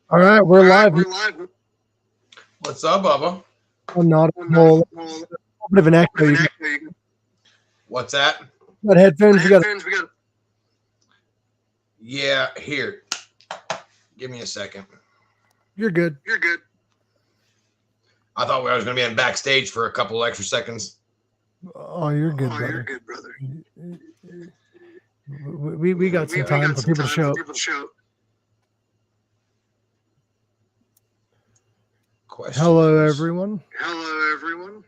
All right, we're live. We're live. What's up, Bubba? I'm not Well, a whole not, well, bit of an echo. bit of You an got echo. You What's that? headphones. You got headphones. We got. Yeah, here. Give me a second. You're good. You're good. I thought I was going to be in backstage for a couple extra seconds. Oh, you're good, Oh, brother. you're good, brother. We got some time for people to show up. Hello, everyone. Hello, everyone.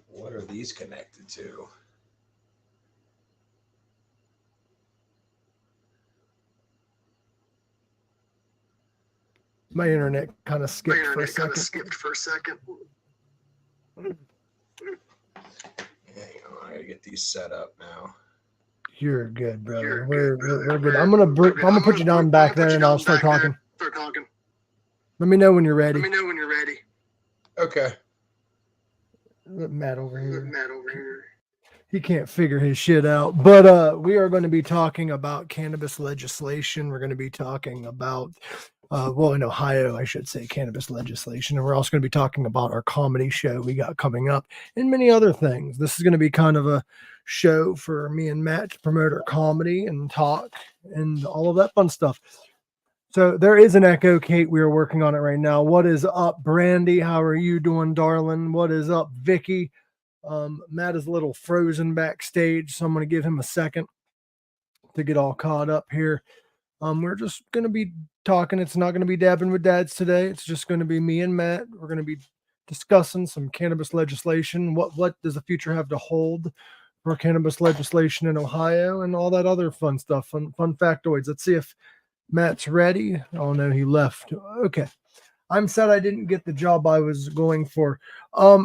What are these connected to? My internet kind of skipped for a second. Hang on, I gotta get these set up now. You're good, brother. You're We're good, good. I'm gonna put you down back there, and I'll start talking. Let me know when you're ready. Okay. Let Matt over here. He can't figure his shit out. But we are going to be talking about cannabis legislation. We're going to be talking about, well, in Ohio, I should say, cannabis legislation. And we're also going to be talking about our comedy show we got coming up and many other things. This is going to be kind of a show for me and Matt to promote our comedy and talk and all of that fun stuff. So there is an echo, Kate. We are working on it right now. What is up, Brandy? How are you doing, darling? What is up, Vicky? Matt is a little frozen backstage, so I'm going to give him a second to get all caught up here. We're just going to be talking. It's not going to be Dabbin Wit Dads today. It's just going to be me and Matt. We're going to be discussing some cannabis legislation. What does the future have to hold for cannabis legislation in Ohio and all that other fun stuff, fun factoids. Let's see if Matt's ready. Oh no, he left. Okay. I'm sad I didn't get the job I was going for.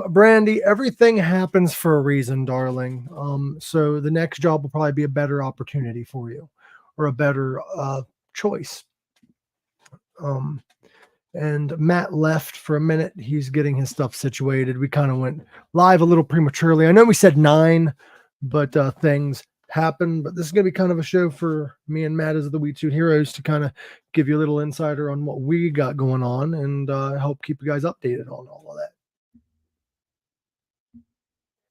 Brandy, everything happens for a reason, darling. So the next job will probably be a better opportunity for you or a better choice. And Matt left for a minute. He's getting his stuff situated. We kind of went live a little prematurely. I know we said 9, but things happen. But this is going to be kind of a show for me and Matt as the Weed Suit Heroes to kind of give you a little insider on what we got going on and help keep you guys updated on all of that.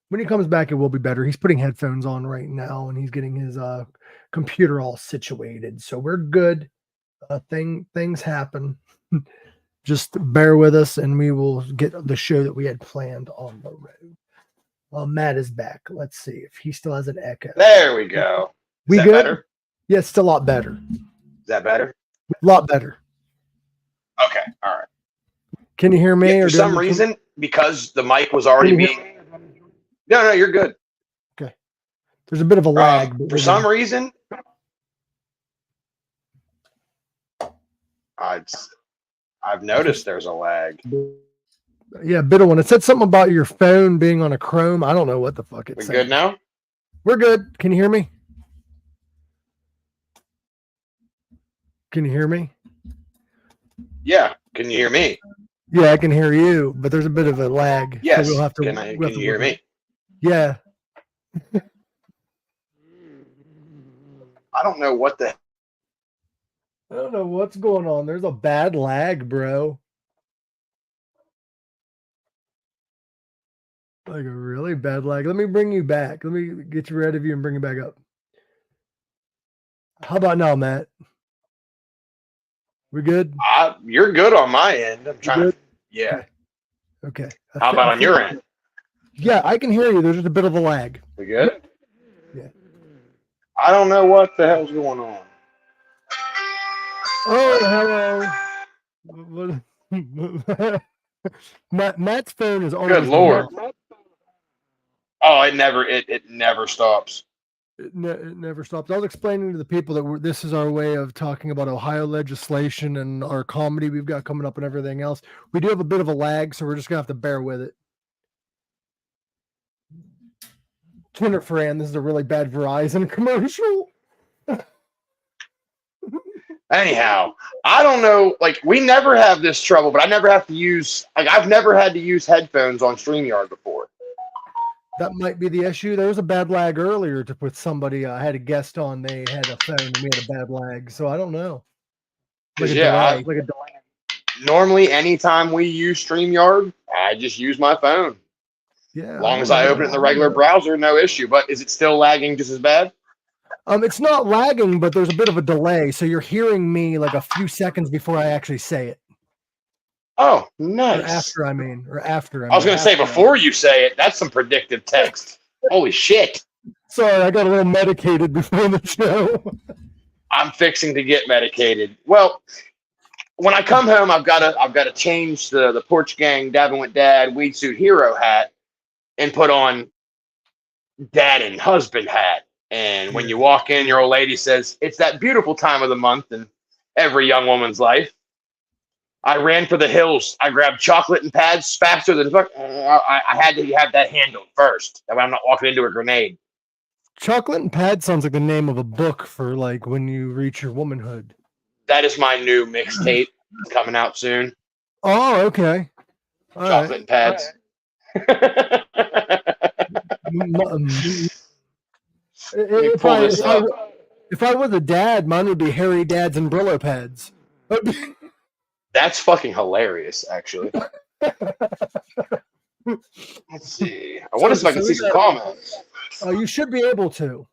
When he comes back, it will be better. He's putting headphones on right now and he's getting his computer all situated. So we're good. Things happen. Just bear with us and we will get the show that we had planned on the road. Matt is back. Let's see if he still has an echo. There we go. We good? Better? Yeah, it's still a lot better. Is that better? A lot better. Okay. All right. Can you hear me? Yeah, for some reason, because the mic was already being... No, you're good. Okay. There's a bit of a lag. For some reason, I've noticed there's a lag. Yeah, a bit of one. It said something about your phone being on a Chrome. I don't know what the fuck it's saying. We good now? We're good. Can you hear me? Can you hear me? Yeah. Can you hear me? Yeah, I can hear you, but there's a bit of a lag. Yes. So we'll have to, can you hear me? Yeah. I don't know what the... I don't know what's going on. There's a bad lag, bro. Like a really bad lag. Let me bring you back. Let me get you rid of you and bring you back up. How about now, Matt? We good? You're good on my end. I'm trying to... Yeah. Okay. How about on your end? Yeah, I can hear you. There's just a bit of a lag. We good? Yeah. I don't know what the hell's going on. Oh, hello. Matt's phone is always... Good Lord. Oh, it never stops. It never stops. I was explaining to the people that this is our way of talking about Ohio legislation and our comedy we've got coming up and everything else. We do have a bit of a lag, so we're just going to have to bear with it. Twitter Fran, this is a really bad Verizon commercial. Anyhow, I don't know. Like, we never have this trouble, but I never have to use... Like, I've never had to use headphones on StreamYard before. That might be the issue. There was a bad lag earlier with somebody. I had a guest on. They had a phone and we had a bad lag. So I don't know. Like a delay. Like a delay. Normally, anytime we use StreamYard, I just use my phone. Yeah. As long as I open it in the regular browser, no issue. But is it still lagging just as bad? It's not lagging, but there's a bit of a delay. So you're hearing me like a few seconds before I actually say it. Oh, nice. Or after. I was going to say before you say it, that's some predictive text. Holy shit. Sorry, I got a little medicated before the show. I'm fixing to get medicated. Well, when I come home, I've got to change the Porch Gang Dabbin Wit Dad Weed Suit Hero hat and put on dad and husband hat. And when you walk in, your old lady says, it's that beautiful time of the month in every young woman's life. I ran for the hills. I grabbed chocolate and pads faster than fuck. I had to have that handled first. That way I'm not walking into a grenade. Chocolate and Pad sounds like the name of a book for like when you reach your womanhood. That is my new mixtape coming out soon. Oh, okay. All chocolate and Pads. If I was a dad, mine would be Harry Dad's and Brillo Pads. That's fucking hilarious, actually. Let's see. I wonder if I can see some comments. You should be able to.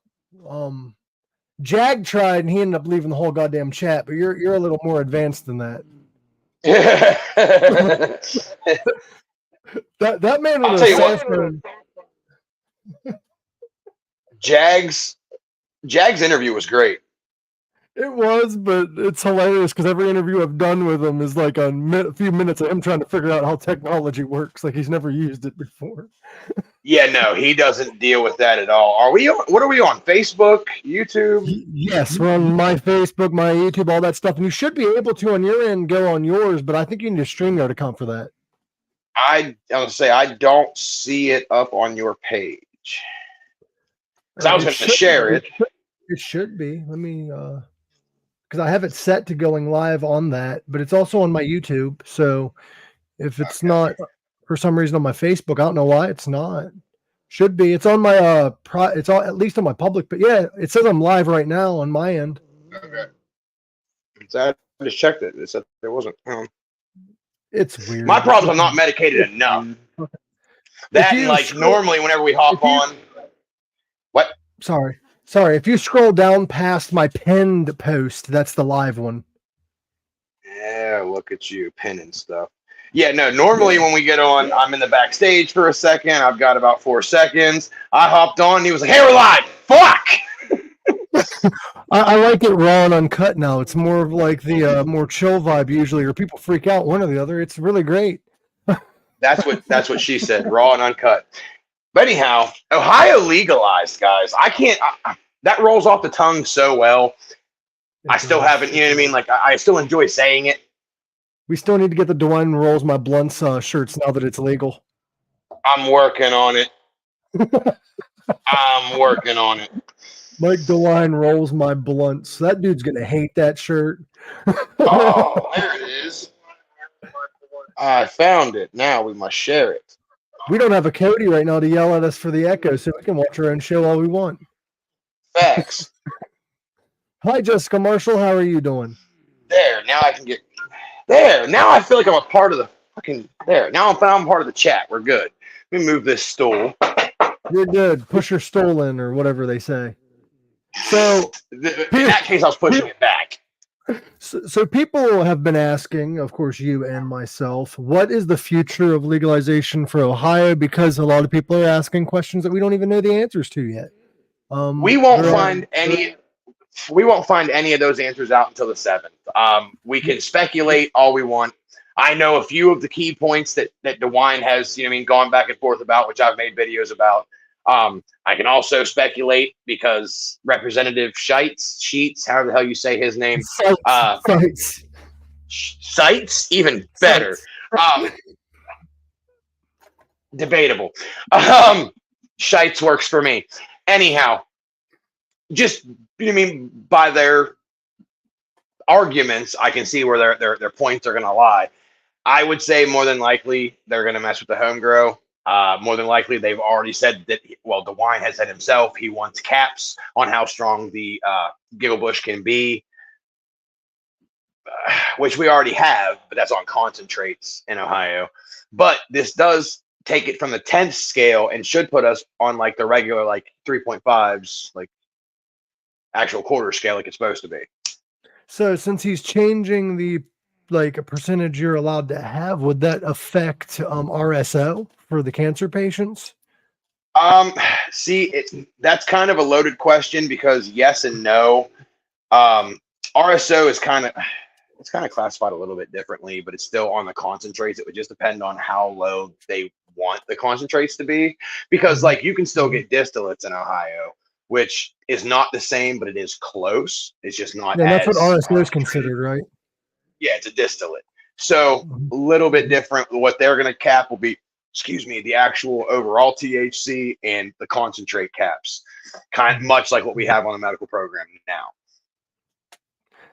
Jag tried and he ended up leaving the whole goddamn chat, but you're a little more advanced than that. that man was a cell phone. Jag's interview was great. It was, but it's hilarious because every interview I've done with him is like a few minutes of him trying to figure out how technology works. Like he's never used it before. Yeah, no, he doesn't deal with that at all. What are we on? Facebook, YouTube? Yes, we're on my Facebook, my YouTube, all that stuff. And you should be able to on your end go on yours, but I think you need a StreamYard account for that. I was say I don't see it up on your page. I was going to share it. It should be. Let me because I have it set to going live on that, but it's also on my YouTube. So if it's not for some reason on my Facebook, I don't know why it's not. Should be. It's on my it's all at least on my public, but yeah, it says I'm live right now on my end. Okay. I just checked it. It said there wasn't. It's weird. My problem is I'm not medicated enough. That and like normally whenever we hop on. What? Sorry. If you scroll down past my pinned post, that's the live one. Yeah, look at you pinning stuff. Yeah, no, normally when we get on, I'm in the backstage for a second. I've got about 4 seconds. I hopped on and he was like, hey, we're live. Fuck! I like it raw and uncut now. It's more of like the more chill vibe usually, or people freak out one or the other. It's really great. That's what she said, raw and uncut. But anyhow, Ohio legalized, guys. I can't. That rolls off the tongue so well. I still haven't. You know what I mean? Like I still enjoy saying it. We still need to get the DeWine Rolls My Blunts shirts now that it's legal. I'm working on it. Mike DeWine Rolls My Blunts. That dude's gonna hate that shirt. Oh, there it is. I found it. Now we must share it. We don't have a Cody right now to yell at us for the echo, so we can watch our own show all we want. Facts. Hi, Jessica Marshall. How are you doing? There. Now I can get there. Now I feel like I'm a part of the fucking there. Now I'm part of the chat. We're good. Let me move this stool. You're good. Push your stool in or whatever they say. So in that case, I was pushing it back. So people have been asking, of course, you and myself, what is the future of legalization for Ohio? Because a lot of people are asking questions that we don't even know the answers to yet. We won't find any of those answers out until the 7th. We can speculate all we want. I know a few of the key points that DeWine has, gone back and forth about, which I've made videos about. I can also speculate because Representative Sheets, how the hell you say his name? Sites, even better. Debatable. Shites works for me. Anyhow, just by their arguments, I can see where their points are going to lie. I would say more than likely they're going to mess with the home grow. More than likely, they've already said that. Well, DeWine has said himself he wants caps on how strong the Giggle Bush can be, which we already have, but that's on concentrates in Ohio. But this does take it from the 10th scale and should put us on like the regular like 3.5s, like actual quarter scale, like it's supposed to be. So since he's changing the like a percentage you're allowed to have, would that affect RSO for the cancer patients? See, that's kind of a loaded question because yes and no. RSO is kind of classified a little bit differently, but it's still on the concentrates. It would just depend on how low they want the concentrates to be, because like you can still get distillates in Ohio, which is not the same, but it is close. It's just not. Yeah, that's what RSO is considered, right? Yeah, it's a distillate. So a little bit different. What they're going to cap will be, the actual overall THC and the concentrate caps, kind of much like what we have on the medical program now.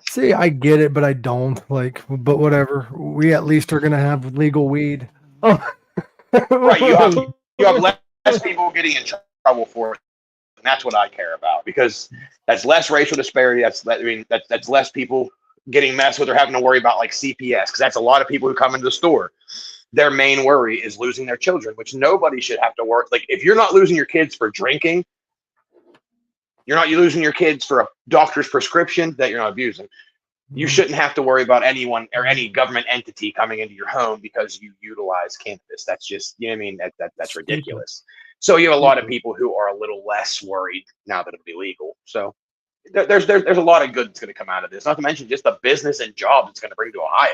See, I get it, but I don't but whatever. We at least are going to have legal weed. Oh. Right. You have less people getting in trouble for it. And that's what I care about, because that's less racial disparity. That's less people getting messed with or having to worry about like CPS, because that's a lot of people who come into the store. Their main worry is losing their children, which nobody should have to worry. Like if you're not losing your kids for drinking, you're not losing your kids for a doctor's prescription that you're not abusing. You shouldn't have to worry about anyone or any government entity coming into your home because you utilize cannabis. That's just, you know what I mean? That's ridiculous. So you have a lot of people who are a little less worried now that it'll be legal. So there's a lot of good that's going to come out of this. Not to mention just the business and jobs it's going to bring to Ohio.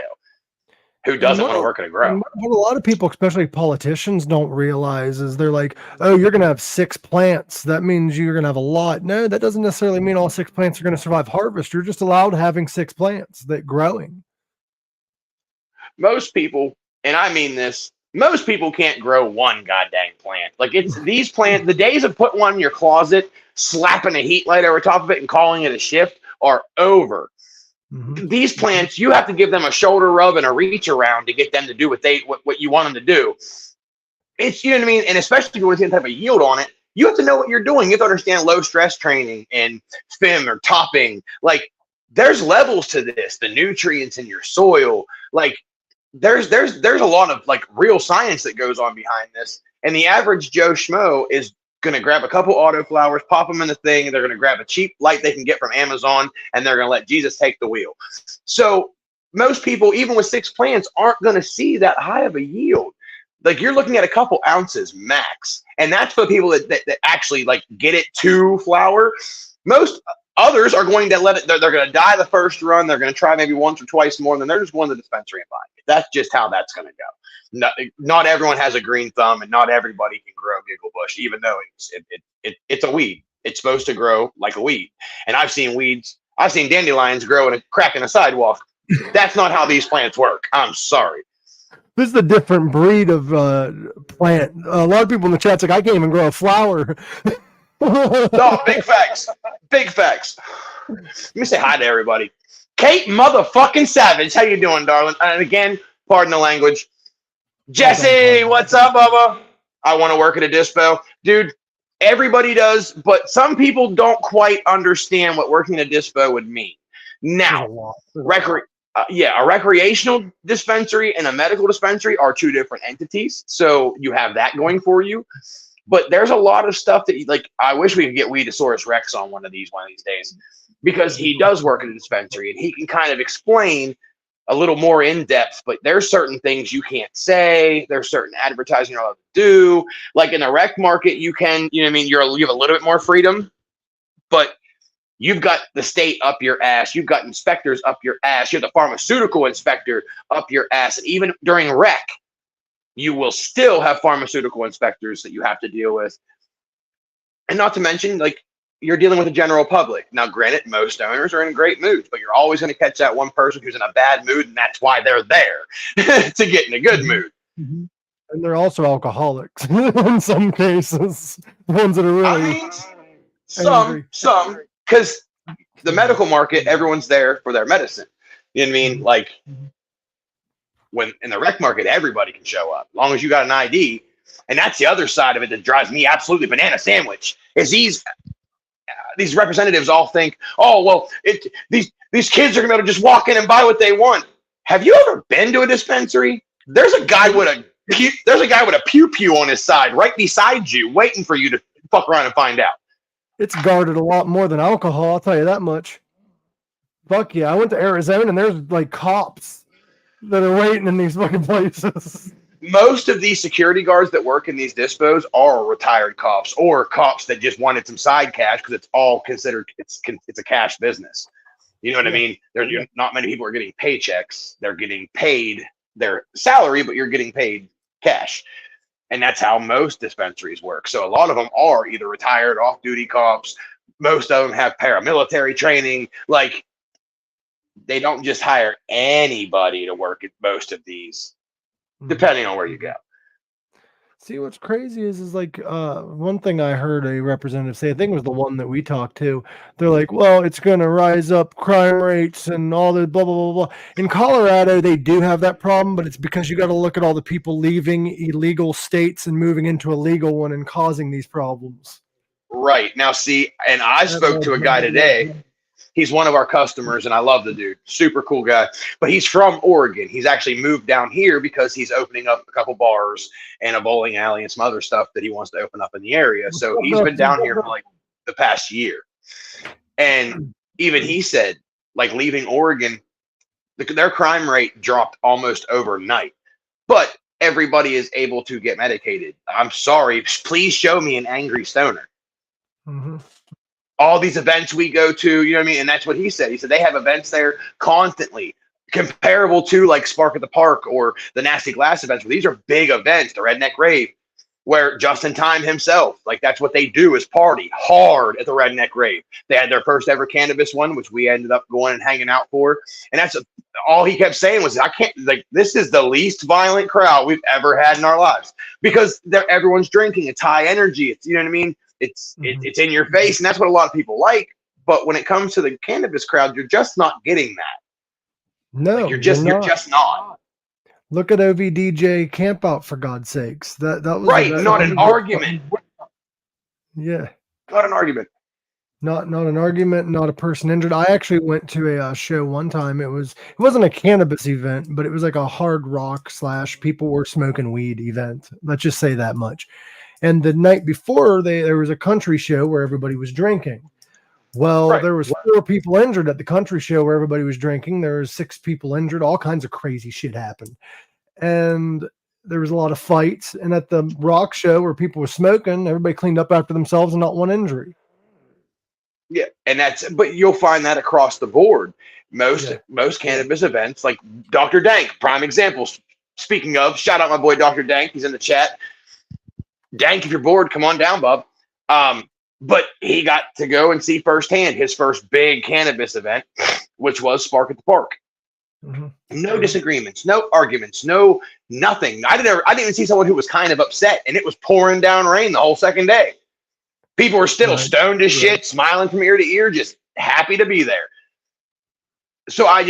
Who doesn't want to work at a grow? What a lot of people, especially politicians, don't realize is they're like, oh, you're going to have 6 plants. That means you're going to have a lot. No, that doesn't necessarily mean all 6 plants are going to survive harvest. You're just allowed having 6 plants that growing. Most people, and I mean this, most people can't grow one goddamn plant. Like it's these plants, the days of putting one in your closet, slapping a heat light over top of it and calling it a shift are over. Mm-hmm. These plants, you have to give them a shoulder rub and a reach around to get them to do what you want them to do. It's, you know what I mean? And especially if you want to get a type of yield on it, you have to know what you're doing. You have to understand low stress training and FIM or topping. Like there's levels to this, the nutrients in your soil. Like there's a lot of like real science that goes on behind this. And the average Joe Schmo is going to grab a couple autoflowers, pop them in the thing, and they're going to grab a cheap light they can get from Amazon, and they're going to let Jesus take the wheel. So most people, even with 6 plants, aren't going to see that high of a yield. Like you're looking at a couple ounces max, and that's for people that actually like get it to flower. Most others are going to let it. They're going to die the first run. They're going to try maybe once or twice more, and then they're just going to the dispensary and buying it. That's just how that's going to go. Not everyone has a green thumb, and not everybody can grow Giggle Bush, even though it's a weed. It's supposed to grow like a weed. And I've seen dandelions grow in a crack in a sidewalk. That's not how these plants work. I'm sorry. This is a different breed of plant. A lot of people in the chat's like, I can't even grow a flower. No, big facts. Big facts. Let me say hi to everybody. Kate motherfucking Savage, how you doing, darling? And again, pardon the language. Jesse, what's up, Bubba? I want to work at a dispo. Dude, everybody does, but some people don't quite understand what working at a dispo would mean. Now, a recreational dispensary and a medical dispensary are 2 different entities, so you have that going for you. But there's a lot of stuff that, like, I wish we could get Weedosaurus Rex on one of these days, because he does work at a dispensary and he can kind of explain a little more in depth. But there's certain things you can't say. There's certain advertising you're allowed to do. Like in the rec market, you can, you know what I mean? You have a little bit more freedom, but you've got the state up your ass. You've got inspectors up your ass. You have the pharmaceutical inspector up your ass. And even during rec, you will still have pharmaceutical inspectors that you have to deal with. And not to mention, like, you're dealing with the general public. Now, granted, most owners are in great moods, but you're always going to catch that one person who's in a bad mood, and that's why they're there, to get in a good mood. Mm-hmm. And they're also alcoholics in some cases. The ones that are really some, because the medical market, everyone's there for their medicine. You know what I mean? Like, when in the rec market, everybody can show up. As long as you got an ID, And that's the other side of it that drives me absolutely banana sandwich. Is these representatives all think, oh well, these kids are gonna be able to just walk in and buy what they want. Have you ever been to a dispensary? There's a guy with a pew pew on his side, right beside you, waiting for you to fuck around and find out. It's guarded a lot more than alcohol, I'll tell you that much. Fuck yeah, I went to Arizona and there's like cops that are waiting in these fucking places. Most of these security guards that work in these dispos are retired cops or cops that just wanted some side cash because it's all considered it's a cash business. You know what I mean? There's not many people are getting paychecks. They're getting paid their salary, but you're getting paid cash. And that's how most dispensaries work. So a lot of them are either retired off-duty cops. Most of them have paramilitary training. Like, they don't just hire anybody to work at most of these, depending on where you go. See, what's crazy is like one thing I heard a representative say, I think it was the one that we talked to. They're like, well, it's going to rise up crime rates and all the blah, blah, blah, blah. In Colorado, they do have that problem, but it's because you got to look at all the people leaving illegal states and moving into a legal one and causing these problems. Right. Now, see, and I spoke to a guy today. He's one of our customers, and I love the dude. Super cool guy. But he's from Oregon. He's actually moved down here because he's opening up a couple bars and a bowling alley and some other stuff that he wants to open up in the area. So he's been down here for like the past year. And even he said, like, leaving Oregon, their crime rate dropped almost overnight. But everybody is able to get medicated. I'm sorry. Please show me an angry stoner. Mm-hmm. All these events we go to, you know what I mean? And that's what he said. He said they have events there constantly, comparable to like Spark at the Park or the Nasty Glass events. But these are big events, the Redneck Rave, where Justin Time himself, like that's what they do is party hard at the Redneck Rave. They had their first ever cannabis one, which we ended up going and hanging out for. And that's all he kept saying was, I can't, like, this is the least violent crowd we've ever had in our lives because everyone's drinking. It's high energy. It's, you know what I mean? It's in your face, and that's what a lot of people like. But when it comes to the cannabis crowd, you're just not getting that. No, like you're just not. Look at OVDJ Campout, for God's sakes. That was right. Not an argument. Yeah, not an argument. Not an argument. Not a person injured. I actually went to a show one time. It wasn't a cannabis event, but it was like a hard rock / people were smoking weed event. Let's just say that much. And the night before, there was a country show where everybody was drinking. Well, right. There was 4 people injured at the country show where everybody was drinking. There was 6 people injured. All kinds of crazy shit happened. And there was a lot of fights. And at the rock show where people were smoking, everybody cleaned up after themselves and not one injury. Yeah, and but you'll find that across the board. Most cannabis events, like Dr. Dank, prime examples. Speaking of, shout out my boy Dr. Dank. He's in the chat. Dank, if you're bored, come on down, bub. But he got to go and see firsthand his first big cannabis event, which was Spark at the Park. Mm-hmm. No disagreements, no arguments, no nothing. I didn't even see someone who was kind of upset, and it was pouring down rain the whole second day. People were still stoned as shit, smiling from ear to ear, just happy to be there. So I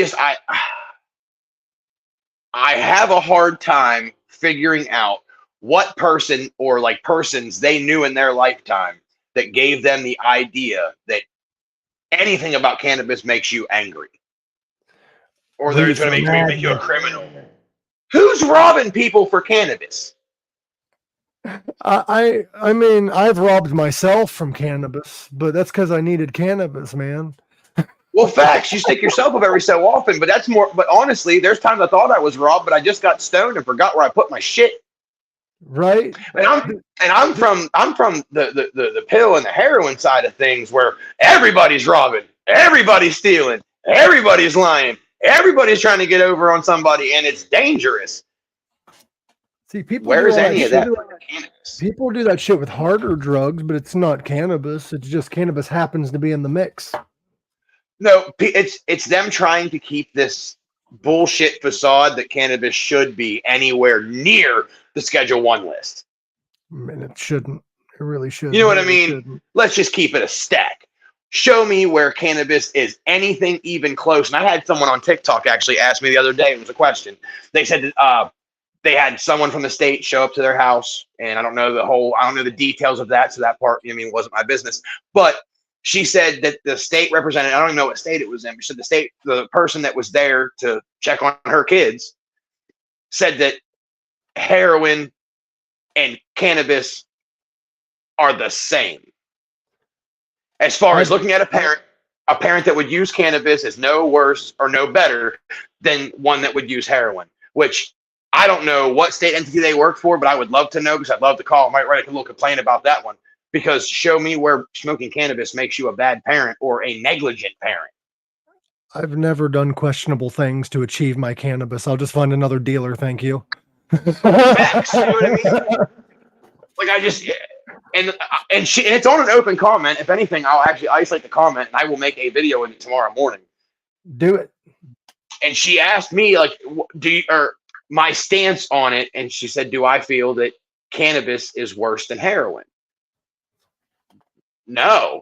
have a hard time figuring out what person or like persons they knew in their lifetime that gave them the idea that anything about cannabis makes you angry. Or they're going to make you a criminal. Who's robbing people for cannabis? I mean, I've robbed myself from cannabis, but that's because I needed cannabis, man. Well, facts. You stick yourself up every so often, but that's more. But honestly, there's times I thought I was robbed, but I just got stoned and forgot where I put my shit. Right. And I'm from the pill and the heroin side of things, where everybody's robbing, everybody's stealing, everybody's lying, everybody's trying to get over on somebody, and it's dangerous. See, people. Where's any of that? People do that shit with harder drugs, but it's not cannabis. It's just cannabis happens to be in the mix. No, it's them trying to keep this bullshit facade that cannabis should be anywhere near the Schedule I list. I mean, it shouldn't. It really shouldn't. You know what I mean? Let's just keep it a stack. Show me where cannabis is anything even close. And I had someone on TikTok actually ask me the other day, it was a question. They said, they had someone from the state show up to their house, and I don't know the details of that. So that part, I mean, wasn't my business. But she said that the state representative, I don't even know what state it was in, but she said the person that was there to check on her kids said that heroin and cannabis are the same. As far as looking at a parent that would use cannabis is no worse or no better than one that would use heroin, which I don't know what state entity they work for, but I would love to know, because I'd love to call. I might write a little complaint about that one, because show me where smoking cannabis makes you a bad parent or a negligent parent. I've never done questionable things to achieve my cannabis. I'll just find another dealer. Thank you. Facts, you know what I mean? Like and it's on an open comment. If anything, I'll actually isolate the comment and I will make a video in it tomorrow morning. Do it. And she asked me, like, my stance on it, and she said, do I feel that cannabis is worse than heroin? No,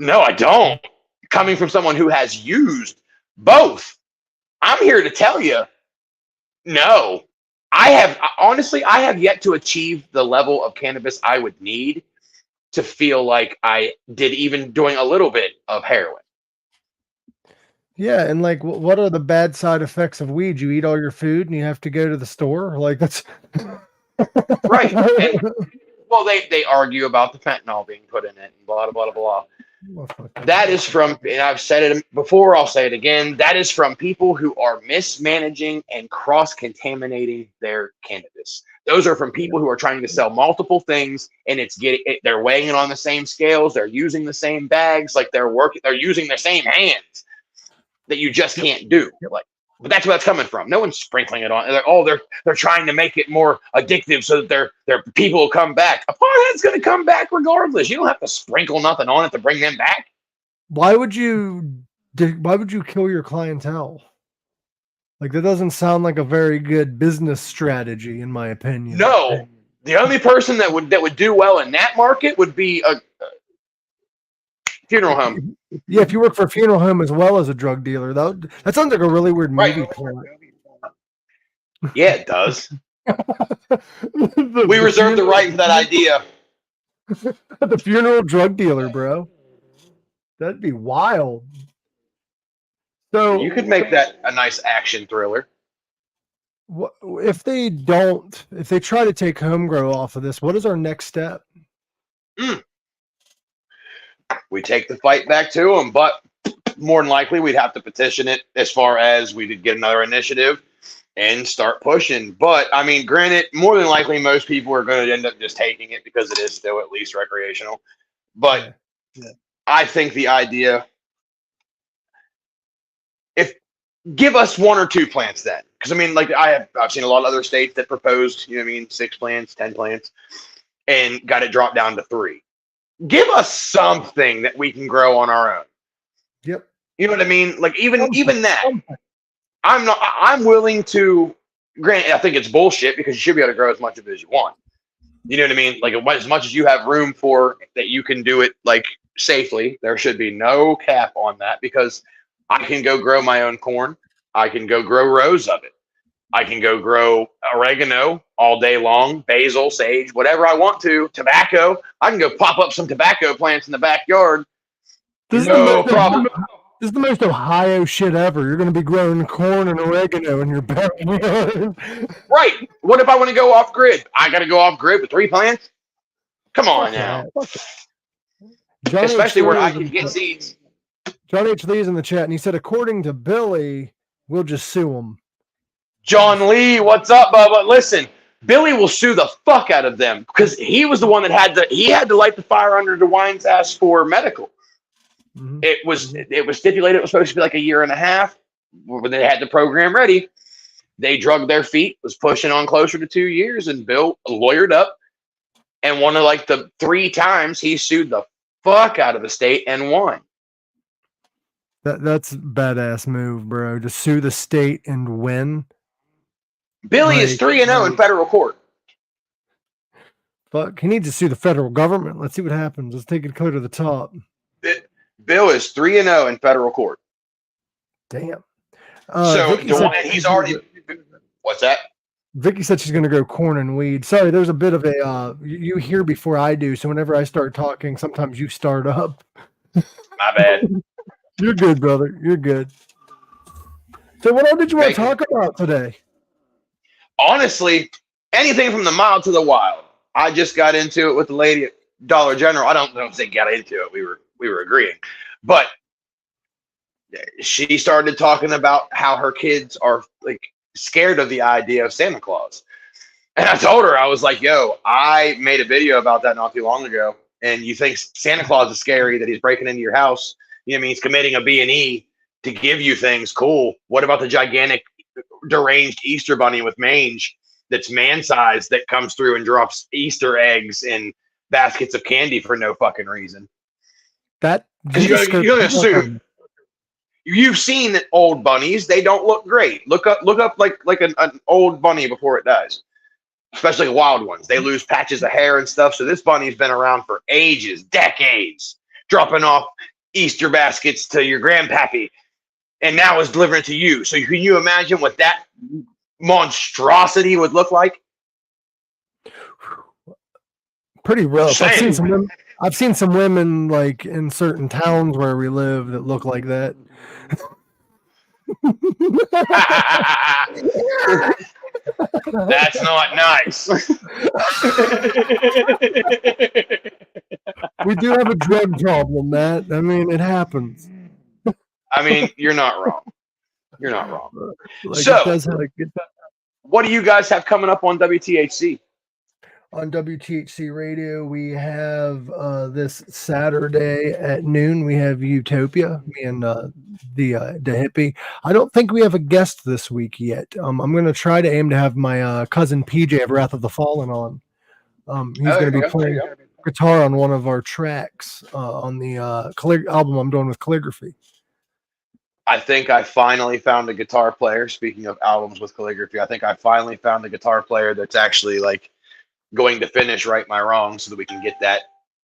I don't. Coming from someone who has used both, I'm here to tell you, no. I have yet to achieve the level of cannabis I would need to feel like I did even doing a little bit of heroin. Yeah, and like, what are the bad side effects of weed? You eat all your food and you have to go to the store? Like, that's... Right. And, well, they argue about the fentanyl being put in it and blah, blah, blah, blah. That is from, and I've said it before, I'll say it again, that is from people who are mismanaging and cross-contaminating their cannabis. Those are from people who are trying to sell multiple things, and they're weighing it on the same scales, they're using the same bags, like they're using the same hands that you just can't do. Like, but that's where that's coming from. No one's sprinkling it on. They're trying to make it more addictive so that their people will come back. A pothead's going to come back regardless. You don't have to sprinkle nothing on it to bring them back. Why would you kill your clientele? Like, that doesn't sound like a very good business strategy, in my opinion. No, the only person that would do well in that market would be a funeral home. Yeah, if you work for a funeral home as well as a drug dealer, that sounds like a really weird movie plot. Yeah, it does. We reserve the right for that idea. The funeral drug dealer, bro. That'd be wild. So you could make that a nice action thriller. If they try to take home grow off of this, what is our next step? We take the fight back to them, but more than likely we'd have to petition it, as far as we did get another initiative and start pushing. But I mean, granted, more than likely most people are going to end up just taking it because it is still at least recreational. But yeah. I think the idea, give us 1 or 2 plants then. Because I mean, like I've seen a lot of other states that proposed, 6 plants, 10 plants, and got it dropped down to 3. Give us something that we can grow on our own. Yep. You know what I mean? Like even that, I'm willing to grant. I think it's bullshit, because you should be able to grow as much of it as you want. You know what I mean? Like as much as you have room for that, you can do it like safely. There should be no cap on that, because I can go grow my own corn. I can go grow rows of it. I can go grow oregano all day long, basil, sage, whatever I want to, tobacco. I can go pop up some tobacco plants in the backyard. No problem. This is the most Ohio shit ever. You're going to be growing corn and oregano in your backyard. Right. What if I want to go off grid? I got to go off grid with 3 plants? Come on now. Especially where I can get seeds. John H. Lee's in the chat, and he said, according to Billy, we'll just sue him. John Lee, what's up, Bubba? Listen, Billy will sue the fuck out of them, because he was the one that had to light the fire under DeWine's ass for medical. Mm-hmm. It was stipulated it was supposed to be like 1.5 years. When they had the program ready, they drugged their feet, was pushing on closer to 2 years, and Bill lawyered up, and one of like the 3 times he sued the fuck out of the state and won. That's a badass move, bro. To sue the state and win. Billy is 3-0 in federal court. Fuck, he needs to sue the federal government. Let's see what happens. Let's take it clear to the top. Bill is 3-0 in federal court. Damn. So he's already. What's that? Vicky said she's going to grow corn and weed. Sorry, there's a bit of a you hear before I do, so whenever I start talking, sometimes you start up. My bad. You're good, brother. You're good. So, what all did you want to talk about today? Honestly, anything from the mild to the wild. I just got into it with the lady at Dollar General. I don't know if they got into it. We were agreeing, but she started talking about how her kids are like scared of the idea of Santa Claus. And I told her, I was like, yo, I made a video about that not too long ago. And you think Santa Claus is scary, that he's breaking into your house. You know what I mean? He's committing a B&E to give you things. Cool. What about the gigantic deranged Easter bunny with mange that's man-sized that comes through and drops Easter eggs in baskets of candy for no fucking reason? That you're gonna assume. You've seen old bunnies; they don't look great. Look up like an old bunny before it dies, especially wild ones. They lose patches of hair and stuff. So this bunny's been around for ages, decades, dropping off Easter baskets to your grandpappy, and now is delivering it to you. So can you imagine what that monstrosity would look like? Pretty rough. I've seen some women like in certain towns where we live that look like that. That's not nice. We do have a drug problem, Matt. I mean, it happens. I mean, you're not wrong. You're not wrong. Like, so, what do you guys have coming up on WTHC? On WTHC Radio, we have this Saturday at noon, we have Utopia, me and the hippie. I don't think we have a guest this week yet. I'm going to try to aim to have my cousin PJ of Wrath of the Fallen on. He's going to be playing guitar on one of our tracks on the album I'm doing with Calligraphy. I think I finally found a guitar player. Speaking of albums with Calligraphy, I think I finally found a guitar player that's actually like going to finish Right My Wrong so that we can get that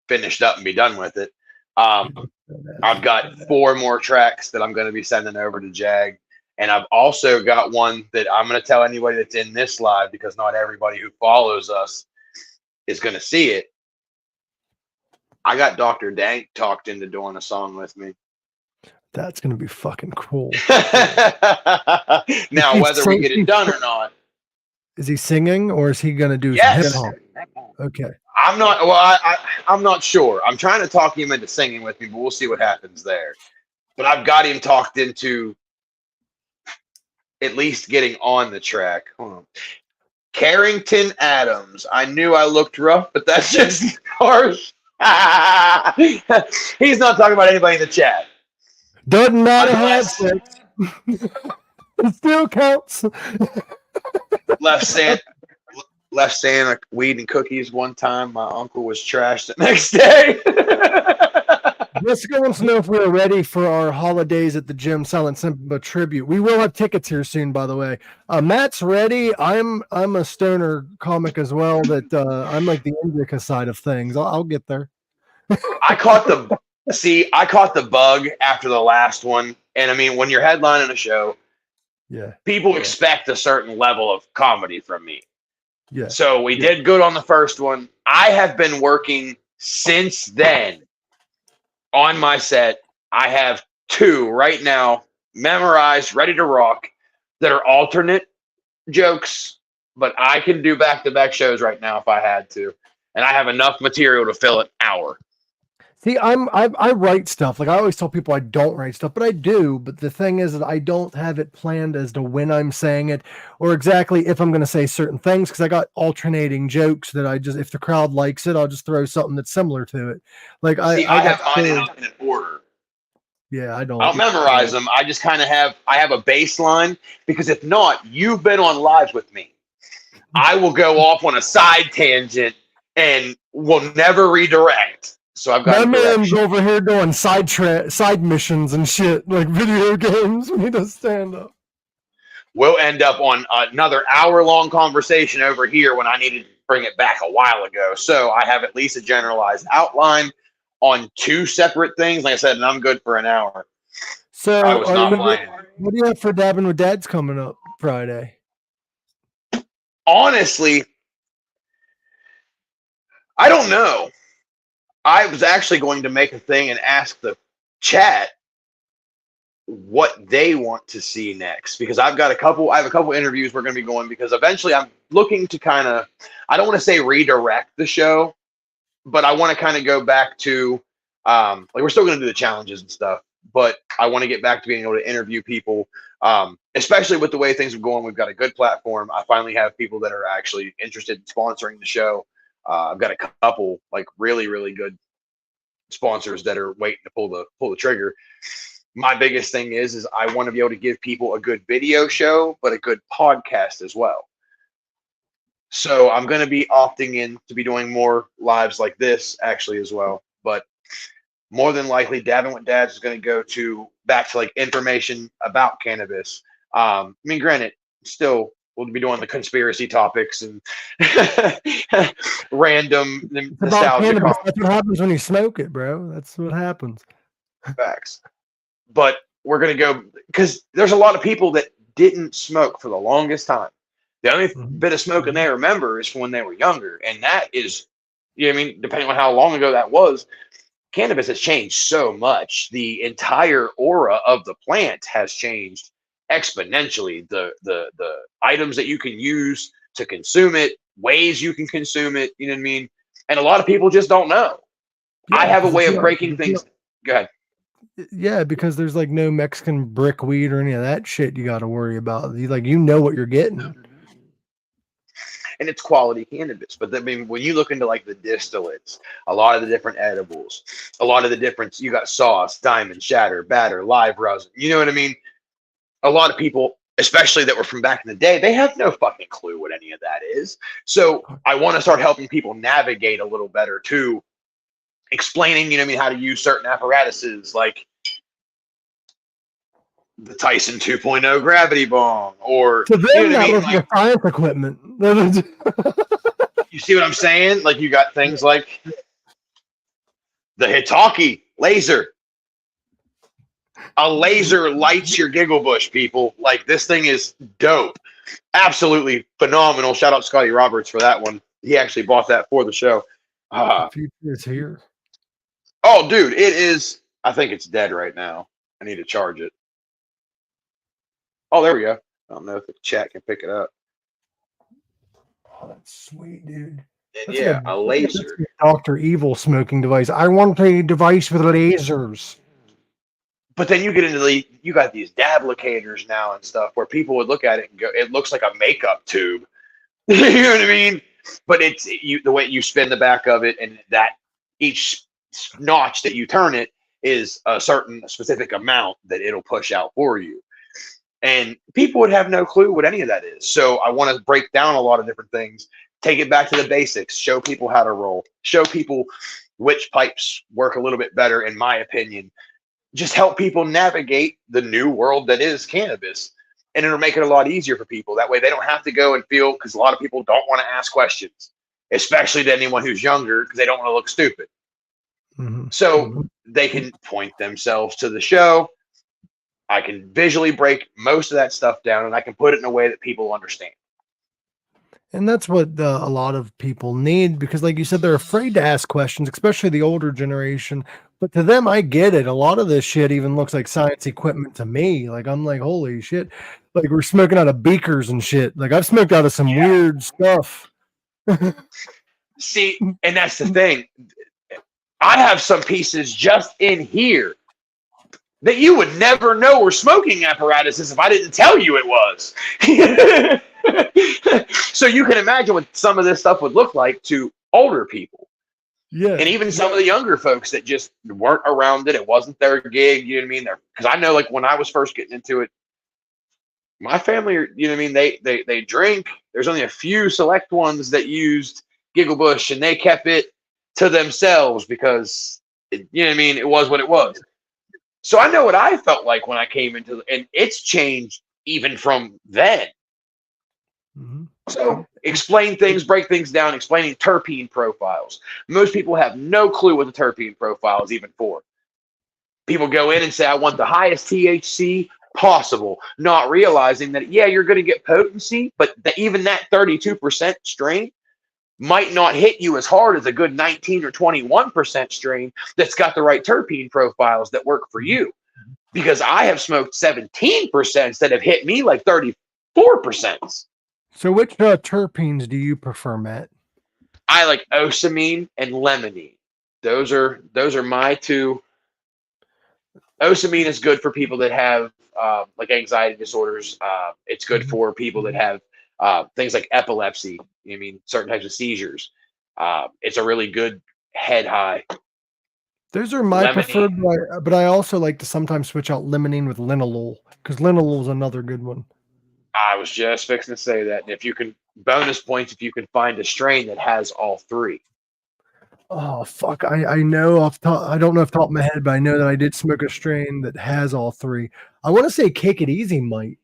finished up and be done with it. I've got 4 more tracks that I'm going to be sending over to Jag. And I've also got one that I'm going to tell anybody that's in this live, because not everybody who follows us is going to see it. I got Dr. Dank talked into doing a song with me. That's going to be fucking cool. Now, whether we get it done or not. Is he singing, or is he going to do hip hop? Okay. I'm not. Well, I'm not sure. I'm trying to talk him into singing with me, but we'll see what happens there. But I've got him talked into at least getting on the track. Hold on. Carrington Adams. I knew I looked rough, but that's just harsh. He's not talking about anybody in the chat. Doesn't matter how it still counts. Left Santa weed and cookies one time. My uncle was trashed the next day. Jessica wants to know if we're ready for our holidays at the gym Silent Simba tribute. We will have tickets here soon, by the way. Matt's ready. I'm a stoner comic as well. That I'm like the indica side of things. I'll get there. I caught the bug after the last one, and I mean, when you're headlining a show, people expect a certain level of comedy from me. Yeah. So we did good on the first one. I have been working since then on my set. I have 2 right now memorized, ready to rock, that are alternate jokes, but I can do back-to-back shows right now if I had to. And I have enough material to fill an hour. See, I write stuff. Like I always tell people I don't write stuff, but I do. But the thing is that I don't have it planned as to when I'm saying it or exactly if I'm going to say certain things, because I got alternating jokes that I just, if the crowd likes it, I'll just throw something that's similar to it. Like I have mine in order. Yeah, I don't memorize them. I just kind of have a baseline, because if not, you've been on lives with me. I will go off on a side tangent and will never redirect. So I've got my man's over here doing side missions and shit, like video games when he does stand up. We'll end up on another hour-long conversation over here when I needed to bring it back a while ago. So I have at least a generalized outline on 2 separate things. Like I said, and I'm good for an hour. So I was not lying. What do you have for Dabbin Wit Dads coming up Friday? honestly, I don't know. I was actually going to make a thing and ask the chat what they want to see next, because I have a couple interviews we're going to be going, because eventually I'm looking to kind of, I don't want to say redirect the show, but I want to kind of go back to like, we're still going to do the challenges and stuff, but I want to get back to being able to interview people, especially with the way things are going. We've got a good platform. I finally have people that are actually interested in sponsoring the show. I've got a couple like really, really good sponsors that are waiting to pull the trigger. My biggest thing is I want to be able to give people a good video show, but a good podcast as well. So I'm going to be opting in to be doing more lives like this actually as well. But more than likely, Dabbin Wit Dads is going to go back to like information about cannabis. I mean, granted, still we'll be doing the conspiracy topics and random nostalgia. That's what happens when you smoke it, bro. That's what happens. Facts. But we're going to go, because there's a lot of people that didn't smoke for the longest time. The only bit of smoking they remember is from when they were younger. And that is, you know what I mean, depending on how long ago that was, cannabis has changed so much. The entire aura of the plant has changed exponentially. The items that you can use to consume it, ways you can consume it, you know what I mean? And a lot of people just don't know. Yeah, I have a way of breaking things. Go ahead. Yeah, because there's like no Mexican brick weed or any of that shit you got to worry about. You know what you're getting. And it's quality cannabis. But I mean, when you look into like the distillates, a lot of the different edibles, a lot of the different, you got sauce, diamond, shatter, batter, live rosin. You know what I mean? A lot of people, especially that were from back in the day, they have no fucking clue what any of that is. So I want to start helping people navigate a little better too, explaining, you know what I mean, how to use certain apparatuses like the Tyson 2.0 gravity bomb, or to them, you know what I mean? Like science equipment. You see what I'm saying? Like you got things like the Hitaki laser. A laser lights your giggle bush, people. Like this thing is dope. Absolutely phenomenal. Shout out Scotty Roberts for that one. He actually bought that for the show. The future is here. Oh, dude, it is. I think it's dead right now. I need to charge it. Oh, there we go. I don't know if the chat can pick it up. Oh, that's sweet, dude. That's yeah, a laser. Dr. Evil smoking device. I want a device with lasers. But then you get into you got these dabblicators now and stuff where people would look at it and go, it looks like a makeup tube. You know what I mean? But it's the way you spin the back of it, and that each notch that you turn it is a certain specific amount that it'll push out for you. And people would have no clue what any of that is. So I want to break down a lot of different things, take it back to the basics, show people how to roll, show people which pipes work a little bit better, in my opinion. Just help people navigate the new world that is cannabis. And it'll make it a lot easier for people. That way they don't have to go and feel, because a lot of people don't want to ask questions, especially to anyone who's younger, because they don't want to look stupid. So they can point themselves to the show. I can visually break most of that stuff down, and I can put it in a way that people understand. And that's what a lot of people need, because like you said, they're afraid to ask questions, especially the older generation. But to them, I get it. A lot of this shit even looks like science equipment to me. Like, I'm like, holy shit. Like, we're smoking out of beakers and shit. Like, I've smoked out of some weird stuff. See, and that's the thing. I have some pieces just in here that you would never know were smoking apparatuses if I didn't tell you it was. So you can imagine what some of this stuff would look like to older people. Yeah. And even some of the younger folks that just weren't around it. It wasn't their gig. You know what I mean? Because I know, like, when I was first getting into it, my family, you know what I mean? They drink. There's only a few select ones that used Giggle Bush, and they kept it to themselves because, you know what I mean? It was what it was. So I know what I felt like when I came into it, and it's changed even from then. So explain things, break things down, explaining terpene profiles. Most people have no clue what the terpene profile is even for. People go in and say, I want the highest THC possible, not realizing that, yeah, you're going to get potency, but even that 32% strain might not hit you as hard as a good 19 or 21% strain that's got the right terpene profiles that work for you. Because I have smoked 17% that have hit me like 34%. So which terpenes do you prefer, Matt? I like osamine and limonene. Those are my two. Osamine is good for people that have like anxiety disorders. It's good for people that have things like epilepsy. I mean, certain types of seizures. It's a really good head high. Those are my Limonene. preferred, but I also like to sometimes switch out limonene with linalool, because linalool is another good one. I was just fixing to say that. And if you can, bonus points if you can find a strain that has all three. Oh fuck! I know off top. I don't know off the top of my head, but I know that I did smoke a strain that has all three. I want to say Cake It Easy might.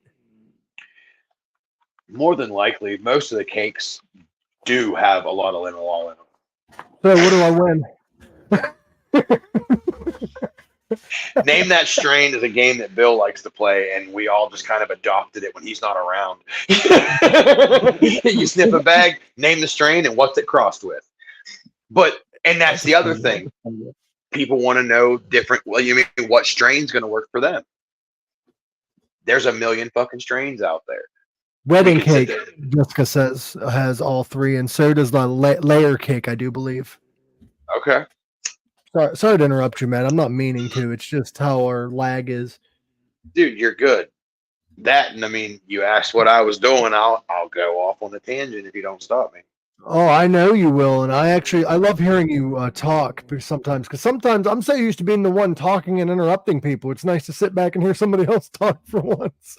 More than likely, most of the cakes do have a lot of linalool in them. So what do I win? Name that strain is a game that Bill likes to play, and we all just kind of adopted it when he's not around. You sniff a bag, name the strain, and what's it crossed with. And that's the other thing. People want to know different. Well, you mean what strain's going to work for them? There's a million fucking strains out there. Wedding cake, Jessica says, has all three, and so does the layer cake, I do believe. Okay. Sorry to interrupt you, man. I'm not meaning to. It's just how our lag is. Dude, you're good. That, and I mean, you asked what I was doing. I'll go off on a tangent if you don't stop me. Oh, I know you will, and I love hearing you talk sometimes, because sometimes I'm so used to being the one talking and interrupting people. It's nice to sit back and hear somebody else talk for once.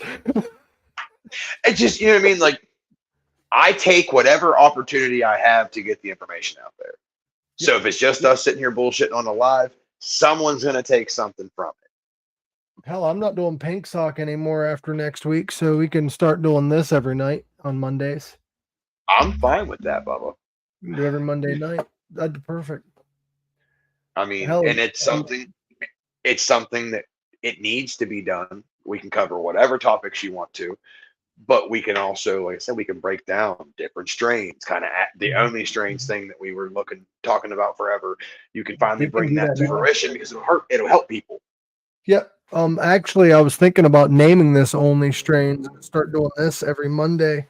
It's just, you know what I mean? Like, I take whatever opportunity I have to get the information out there. So if it's just us sitting here bullshitting on the live, someone's going to take something from it. Hell, I'm not doing Pink Sock anymore after next week, so we can start doing this every night on Mondays. I'm fine with that, Bubba. Do every Monday night. That'd be perfect. I mean, and it's something that it needs to be done. We can cover whatever topics you want to, but we can also, like I said, we can break down different strains, kind of the only strains thing that we were talking about forever. You can finally bring that to fruition because it'll help people. Yep. Actually, I was thinking about naming this only strains and start doing this every Monday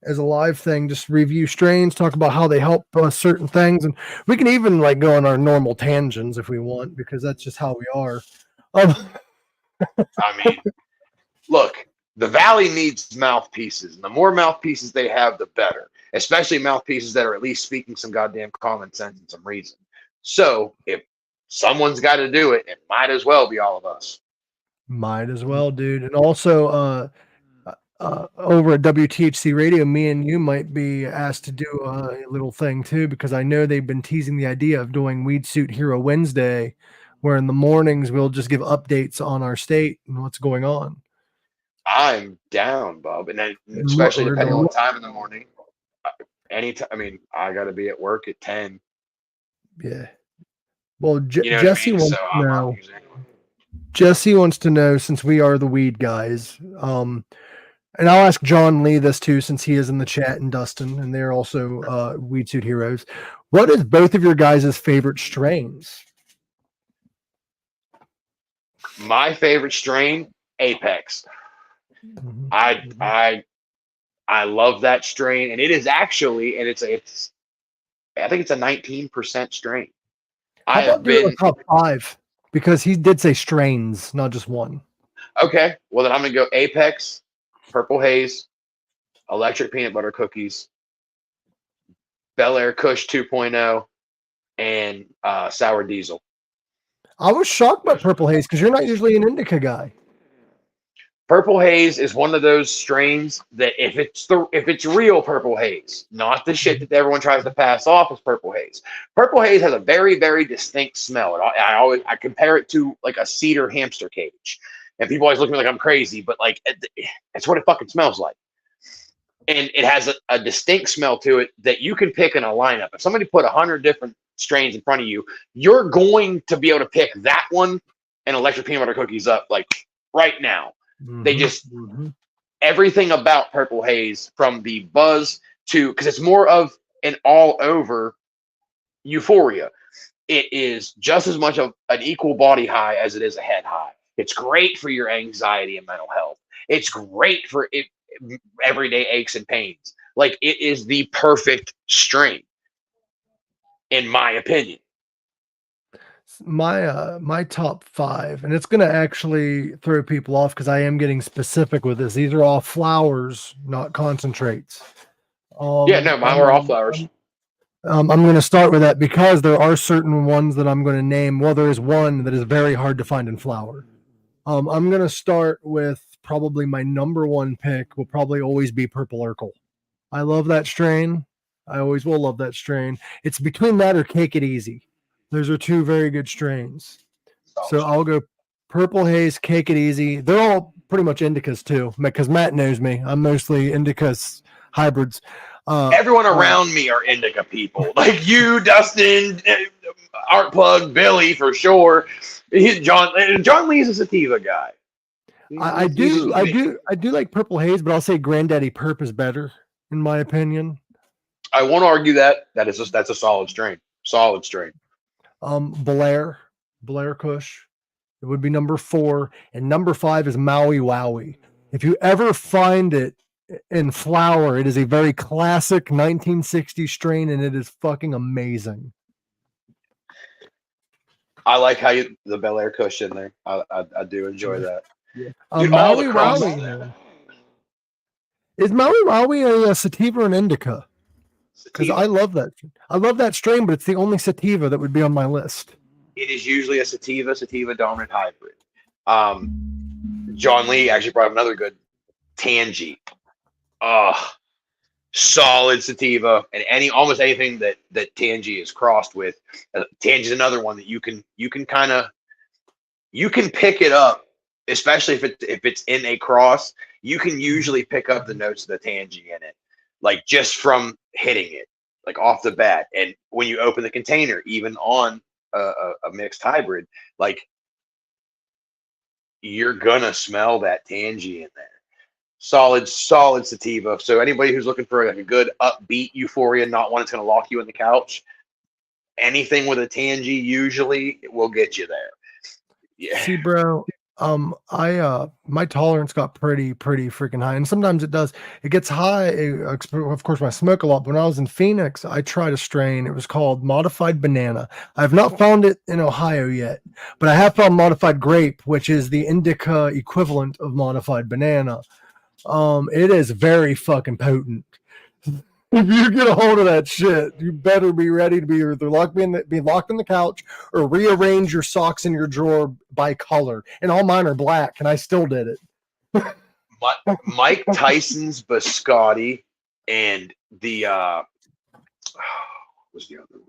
as a live thing. Just review strains, talk about how they help certain things, and we can even like go on our normal tangents if we want, because that's just how we are. I mean, look, the Valley needs mouthpieces, and the more mouthpieces they have, the better. Especially mouthpieces that are at least speaking some goddamn common sense and some reason. So if someone's got to do it, it might as well be all of us. Might as well, dude. And also, over at WTHC Radio, me and you might be asked to do a little thing too, because I know they've been teasing the idea of doing Weed Suit Hero Wednesday, where in the mornings we'll just give updates on our state and what's going on. I'm down, Bob, and then especially depending on the time in the morning. Anytime. I mean, I got to be at work at 10. Yeah. Well, you know Jesse what I mean? wants to know. Jesse wants to know, since we are the weed guys, and I'll ask John Lee this too, since he is in the chat, and Dustin, and they're also Weed Suit Heroes. What is both of your guys' favorite strains? My favorite strain, Apex. Mm-hmm. I love that strain, and it is actually, and it's I think it's a 19% strain. I have been top 5, because he did say strains, not just one. Okay, well then I'm gonna go Apex, Purple Haze, Electric Peanut Butter Cookies, Bel Air Kush 2.0, and Sour Diesel. I was shocked by Purple Haze, because you're not usually an indica guy. Purple Haze is one of those strains that if it's real Purple Haze, not the shit that everyone tries to pass off as Purple Haze. Purple Haze has a very, very distinct smell. I compare it to like a cedar hamster cage, and people always look at me like I'm crazy, but like it's what it fucking smells like. And it has a distinct smell to it that you can pick in a lineup. If somebody put 100 different strains in front of you, you're going to be able to pick that one and Electric Peanut Butter Cookies up like right now. They just everything about Purple Haze, from the buzz to, because it's more of an all over euphoria. It is just as much of an equal body high as it is a head high. It's great for your anxiety and mental health. It's great for everyday aches and pains. Like, it is the perfect strain, in my opinion. My top 5, and it's going to actually throw people off because I am getting specific with this. These are all flowers, not concentrates. Yeah, no, mine were all flowers. I'm going to start with that because there are certain ones that I'm going to name. Well, there is one that is very hard to find in flower. I'm going to start with probably my number 1 pick will probably always be Purple Urkel. I love that strain. I always will love that strain. It's between that or Cake It Easy. Those are 2 very good strains. So I'll go Purple Haze, Cake It Easy. They're all pretty much indicas too, because Matt knows me. I'm mostly indicas hybrids. Everyone around me are indica people, like you, Dustin, Art Plug, Billy for sure. John Lee's a sativa guy. I do like Purple Haze, but I'll say Granddaddy Perp is better in my opinion. I won't argue that. That's a solid strain. Solid strain. Blair Kush. It would be number 4, and number 5 is Maui Wowie. If you ever find it in flower, it is a very classic 1960s strain, and it is fucking amazing. I like how the Bel Air Kush in there. I do enjoy that. Yeah. Dude, Maui Wowie. Is Maui Wowie a sativa or an indica? Because I love that. I love that strain, but it's the only sativa that would be on my list. It is usually a sativa dominant hybrid. John Lee actually brought up another good Tangy. Solid sativa, and almost anything that Tangy is crossed with. Tangy is another one that you can pick it up, especially if it's in a cross. You can usually pick up the notes of the Tangy in it, like just from hitting it, like off the bat. And when you open the container, even on a mixed hybrid, like you're gonna smell that Tangy in there. Solid sativa. So anybody who's looking for like a good upbeat euphoria, not one that's going to lock you in the couch, anything with a Tangy usually will get you there. Yeah. See, bro, my tolerance got pretty freaking high, and sometimes it gets high. Of course, when I smoke a lot. But when I was in Phoenix, I tried a strain. It was called Modified Banana. I have not found it in Ohio yet, but I have found Modified Grape, which is the indica equivalent of Modified Banana. It is very fucking potent. If you get a hold of that shit, you better be ready to be either locked in the couch or rearrange your socks in your drawer by color. And all mine are black, and I still did it. Mike Tyson's Biscotti and the what was the other one?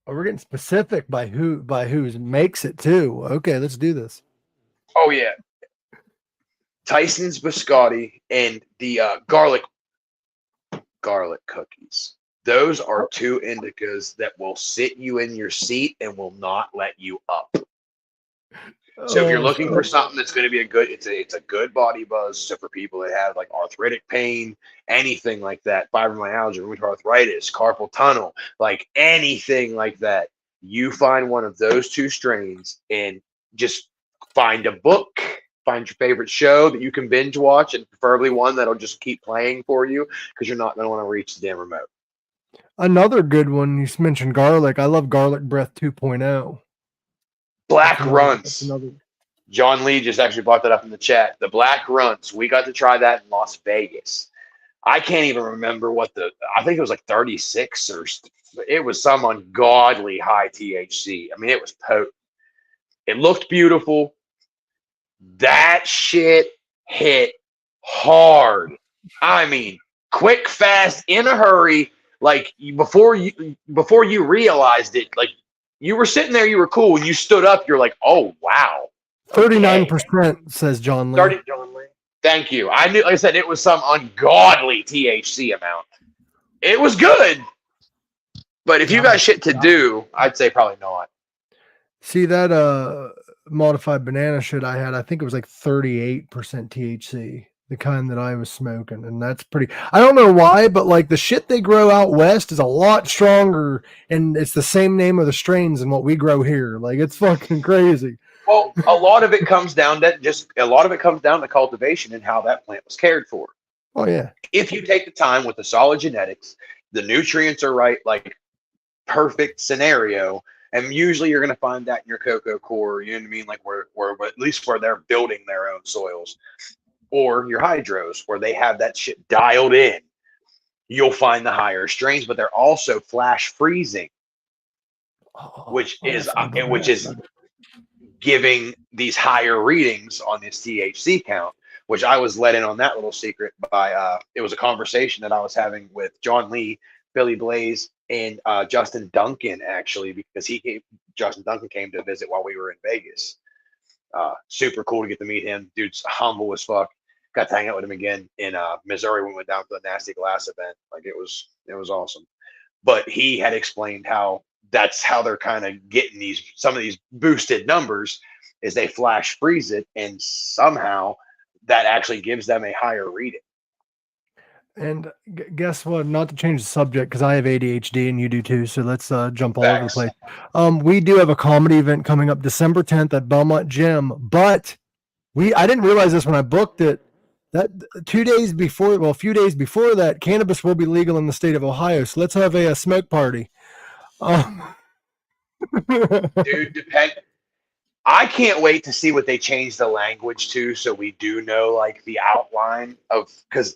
Oh, we're getting specific by who makes it too. Okay, let's do this. Oh yeah, Tyson's Biscotti and the garlic cookies. Those are 2 indicas that will sit you in your seat and will not let you up. So if you're looking for something that's going to be it's a good body buzz. So for people that have like arthritic pain, anything like that, fibromyalgia, rheumatoid arthritis, carpal tunnel, like anything like that, you find one of those 2 strains and just find a book, find your favorite show that you can binge watch, and preferably one that'll just keep playing for you because you're not going to want to reach the damn remote. Another good one, you mentioned garlic. I love Garlic Breath 2.0. Black Runts. John Lee just actually brought that up in the chat. The Black Runts, we got to try that in Las Vegas. I can't even remember I think it was like 36 or it was some ungodly high THC. I mean, it was potent. It looked beautiful. That shit hit hard. I mean, quick, fast, in a hurry. Like before you realized it, like you were sitting there, you were cool. When you stood up, you're like, oh wow. 39% says John Lee. Thank you. I knew, like I said, it was some ungodly THC amount. It was good, but if you got shit to do, I'd say probably not. See that modified banana shit I had, I think it was like 38% THC, the kind that I was smoking, and that's pretty. I don't know why, but like the shit they grow out west is a lot stronger, and it's the same name of the strains than what we grow here. Like it's fucking crazy. Well, a lot of it comes down to cultivation and how that plant was cared for. Oh yeah. If you take the time with the solid genetics, the nutrients are right, like perfect scenario, and usually you're going to find that in your cocoa core. You know what I mean? Like where at least where they're building their own soils, or your hydros where they have that shit dialed in. You'll find the higher strains, but they're also flash freezing, which is giving these higher readings on this THC count, which I was let in on that little secret by it was a conversation that I was having with John Lee, Billy Blaze, and Justin Duncan, actually, because Justin Duncan came to visit while we were in Vegas. Super cool to get to meet him. Dude's humble as fuck. Got to hang out with him again in Missouri when we went down to the Nasty Glass event. Like it was awesome. But he had explained how that's how they're kind of getting some of these boosted numbers is they flash freeze it, and somehow that actually gives them a higher reading. And guess what? Not to change the subject because I have ADHD and you do too. So let's jump all over the place. We do have a comedy event coming up December 10th at Belmont Gym, but I didn't realize this when I booked it. That a few days before that, cannabis will be legal in the state of Ohio. So let's have a smoke party. Dude, I can't wait to see what they change the language to, so we do know like the outline of, because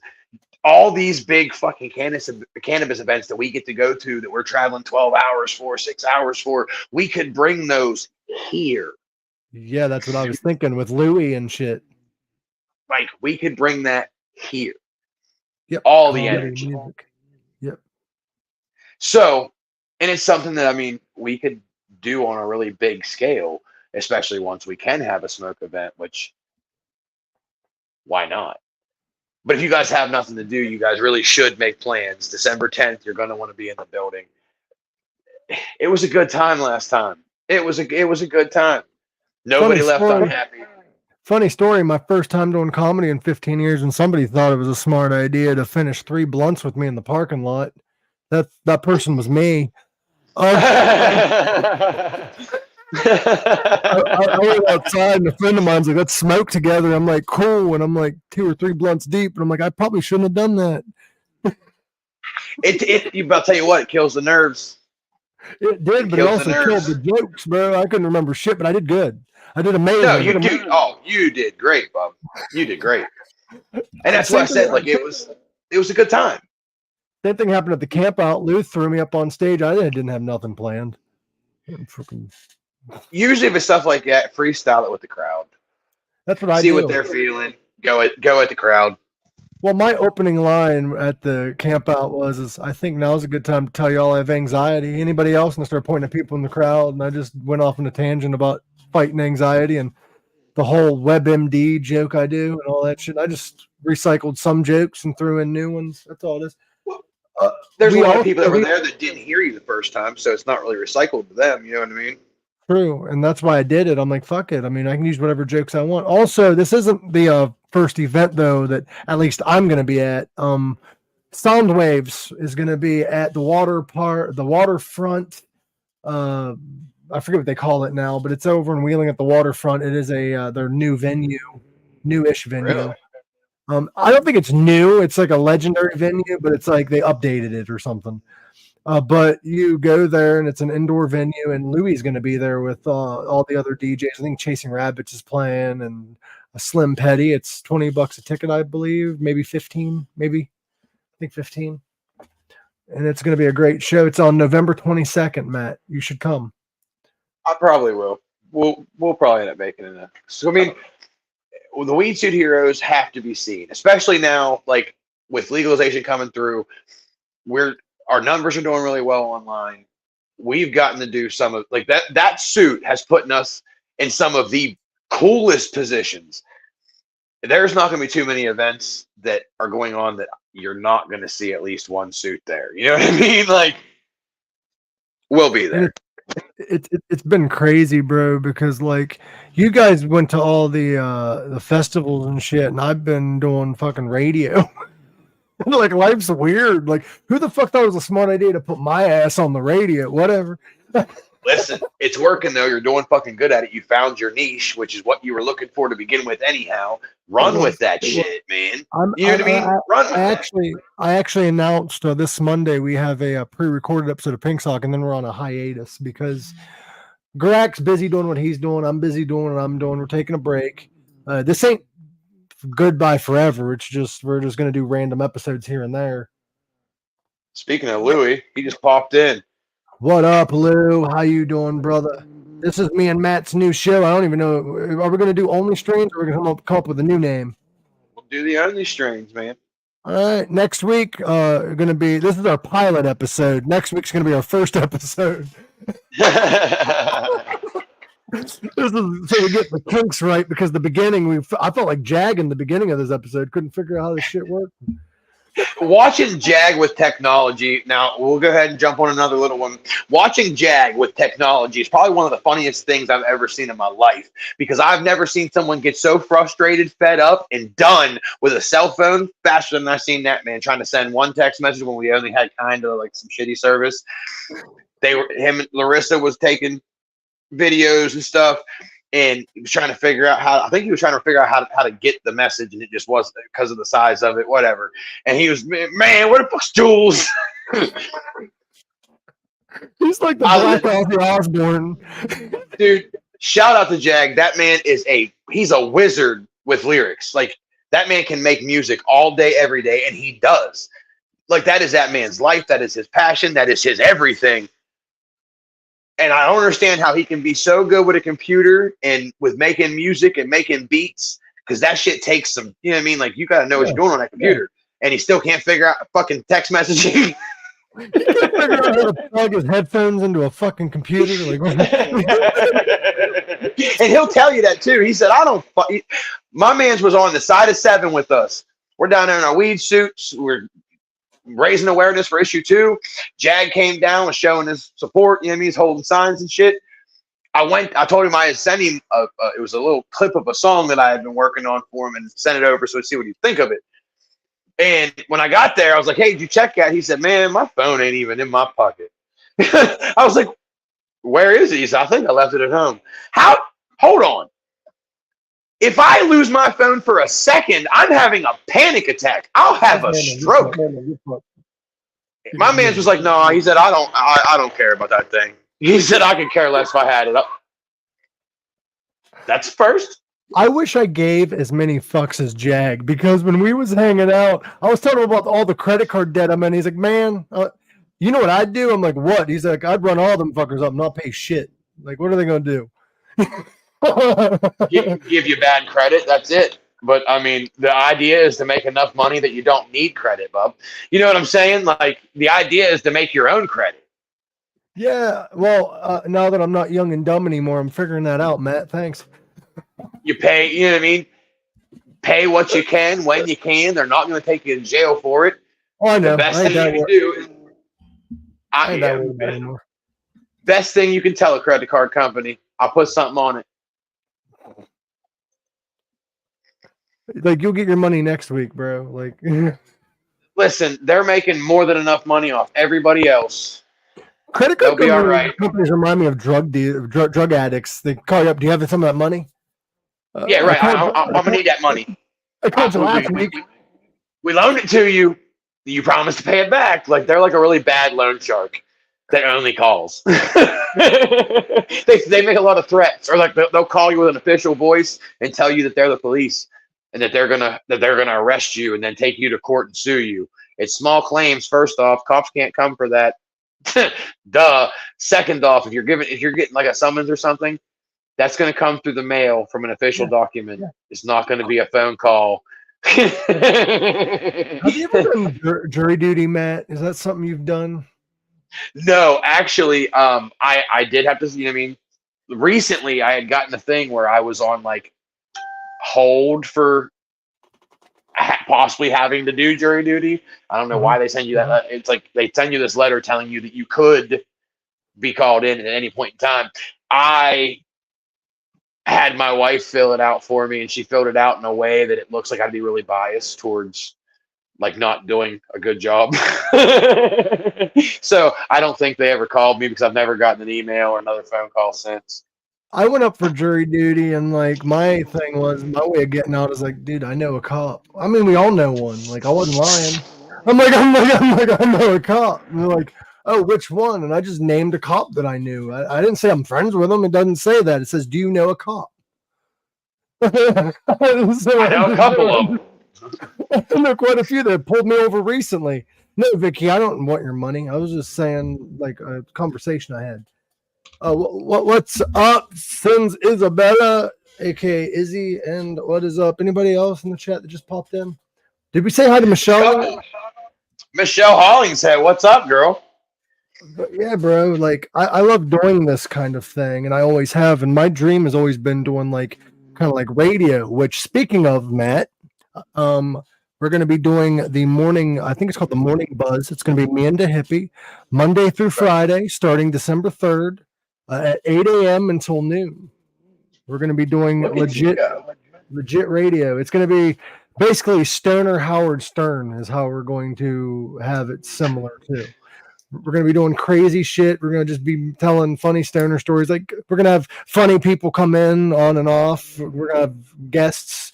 all these big fucking cannabis events that we get to go to that we're traveling 12 hours for, 6 hours for, we could bring those here. Yeah, that's what I was thinking with Louis and shit. Like we could bring that here. Yep. All the energy. Music. Yep. So, and it's something that, I mean, we could do on a really big scale, especially once we can have a smoke event, which why not? But if you guys have nothing to do, you guys really should make plans. December 10th, you're going to want to be in the building. It was a good time last time. It was a good time. Nobody left unhappy. Funny story, my first time doing comedy in 15 years, and somebody thought it was a smart idea to finish 3 blunts with me in the parking lot. That person was me. I went outside and a friend of mine's like, let's smoke together. I'm like, cool. And I'm like 2 or 3 blunts deep. And I'm like, I probably shouldn't have done that. I'll tell you what, it kills the nerves. It did, but it also killed the jokes, bro. I couldn't remember shit, but I did good. I did amazing. No, you did great, Bob. You did great. And that's what I said. Like it was a good time. Same thing happened at the camp out. Lou threw me up on stage. I didn't have nothing planned. Usually, if it's stuff like that, freestyle it with the crowd. That's what I see do. What they're feeling. Go at the crowd. Well, my opening line at the camp out was, I think now's a good time to tell y'all I have anxiety. Anybody else? And I started pointing at people in the crowd, and I just went off on a tangent about fighting anxiety and the whole WebMD joke I do and all that shit. I just recycled some jokes and threw in new ones. That's all it is. There's a lot of people that were there that didn't hear you the first time, so it's not really recycled to them. You know what I mean? True, and that's why I did it. I'm like, fuck it. I mean, I can use whatever jokes I want. Also, this isn't the first event though that at least I'm going to be at. Sound Waves is going to be at the waterfront. I forget what they call it now, but it's over in Wheeling at the waterfront. It is their new venue, newish venue. Really? I don't think it's new. It's like a legendary venue, but it's like they updated it or something. But you go there and it's an indoor venue, and Louis is going to be there with all the other DJs. I think Chasing Rabbits is playing, and a Slim Petty. It's $20 a ticket, I believe, maybe 15, maybe I think 15. And it's going to be a great show. It's on November 22nd, Matt. You should come. I probably will. We'll probably end up making it. So I mean, the Weed Suit Heroes have to be seen, especially now, like with legalization coming through. Our numbers are doing really well online. We've gotten to do some of like that suit has put us in some of the coolest positions. There's not going to be too many events that are going on that you're not going to see at least one suit there. You know what I mean? Like, we'll be there. It's been crazy, bro, because like you guys went to all the festivals and shit, and I've been doing fucking radio. Like life's weird. Like who the fuck thought it was a smart idea to put my ass on the radio? Whatever. Listen, it's working though. You're doing fucking good at it. You found your niche, which is what you were looking for to begin with anyhow. Run with that shit, man. You know what I mean? Run with that. I actually announced this Monday we have a pre-recorded episode of Pink Sock, and then we're on a hiatus because Grak's busy doing what he's doing. I'm busy doing what I'm doing. We're taking a break. This ain't goodbye forever. It's just we're just gonna do random episodes here and there. Speaking of Louie, he just popped in. What up, Lou? How you doing, brother? This is me and Matt's new show. I don't even know. Are we gonna do only strains, or are we gonna come up with a new name? We'll do the only strains, man. All right. Next week, gonna be. This is our pilot episode. Next week's gonna be our first episode. This is so we get the kinks right, because the beginning I felt like Jag in the beginning of this episode couldn't figure out how this shit worked. Watching Jag with technology. Now we'll go ahead and jump on another little one. Watching Jag with technology is probably one of the funniest things I've ever seen in my life, because I've never seen someone get so frustrated, fed up, and done with a cell phone faster than I've seen that man trying to send one text message when we only had kind of like some shitty service. Him and Larissa was taking videos and stuff, and he was trying to figure out how to get the message, and it just wasn't because of the size of it, whatever. And he was, man, where the fuck's Jules? He's like the Black Ozzy Osbourne. Dude, shout out to Jag. That man he's a wizard with lyrics. Like, that man can make music all day, every day, and he does. Like, that is that man's life. That is his passion. That is his everything. And I don't understand how he can be so good with a computer and with making music and making beats, because that shit takes some, you know what I mean? Like, you got to know what you're doing on that computer. And he still can't figure out fucking text messaging. He can't figure out how to plug his headphones into a fucking computer. Like, and he'll tell you that too. He said, my man's was on the side of 7 with us. We're down there in our weed suits. We're raising awareness for issue 2. Jag came down, was showing his support. You know what I mean? He's holding signs and shit. I told him I had sent him it was a little clip of a song that I had been working on for him, and sent it over so he'd see what he'd think of it. And when I got there, I was like, hey, did you check that? He said, man, my phone ain't even in my pocket. I was like, where is it? He said, I think I left it at home. Hold on. If I lose my phone for a second, I'm having a panic attack. I'll have a stroke. My man was like, no, he said, I don't care about that thing. He said, I could care less if I had it. That's first. I wish I gave as many fucks as Jag, because when we was hanging out, I was telling him about all the credit card debt I'm in. He's like, man, you know what I'd do? I'm like, what? He's like, I'd run all them fuckers up and not pay shit. Like, what are they going to do? give you bad credit. That's it. But I mean, the idea is to make enough money that you don't need credit, bub. You know what I'm saying? Like, the idea is to make your own credit. Yeah. Well, now that I'm not young and dumb anymore, I'm figuring that out, Matt. Thanks. You pay, you know what I mean? Pay what you can when you can. They're not going to take you to jail for it. Oh, I know. The best thing you can do is best thing you can tell a credit card company, I'll put something on it. Like, you'll get your money next week, bro. Like, listen, they're making more than enough money off everybody else. Credit card be all right. Companies remind me of drug addicts. They call you up. Do you have some of that money? Yeah, right. I'm gonna need that money. I called you last week. We loaned it to you. You promised to pay it back. Like, they're like a really bad loan shark that only calls. They make a lot of threats, or like they'll call you with an official voice and tell you that they're the police and that they're gonna arrest you and then take you to court and sue you. It's small claims. First off, cops can't come for that. Duh. Second off, if you're getting like a summons or something, that's going to come through the mail from an official document. Yeah. It's not going to be a phone call. Have you ever done jury duty, Matt? Is that something you've done? No, actually, I did have to. You know what I mean? Recently, I had gotten a thing where I was on like hold for possibly having to do jury duty. I don't know why they send you that. It's like they send you this letter telling you that you could be called in at any point in time. I had my wife fill it out for me, and she filled it out in a way that it looks like I'd be really biased towards like not doing a good job. So I don't think they ever called me because I've never gotten an email or another phone call since. I went up for jury duty, and like my thing was my way of getting out is like, dude, I know a cop. I mean, we all know one. Like, I wasn't lying. I'm like, I know a cop. And they're like, oh, which one? And I just named a cop that I knew. I didn't say I'm friends with him. It doesn't say that. It says, do you know a cop? I know a couple of them. And there are quite a few that pulled me over recently. No, Vicky, I don't want your money. I was just saying, like, a conversation I had. What's up, Sims Isabella, aka Izzy, and what is up? Anybody else in the chat that just popped in? Did we say hi to Michelle? Michelle Hollingshead, what's up, girl? But yeah, bro. Like, I love doing this kind of thing, and I always have. And my dream has always been doing like kind of like radio. Which, speaking of Matt, we're going to be doing the morning. I think it's called the Morning Buzz. It's going to be me and the hippie, Monday through Friday, starting December 3rd. At 8 a.m. until noon. We're going to be doing legit radio. It's going to be basically Stoner Howard Stern is how we're going to have it similar to. We're going to be doing crazy shit. We're going to just be telling funny stoner stories. Like, we're going to have funny people come in on and off. We're going to have guests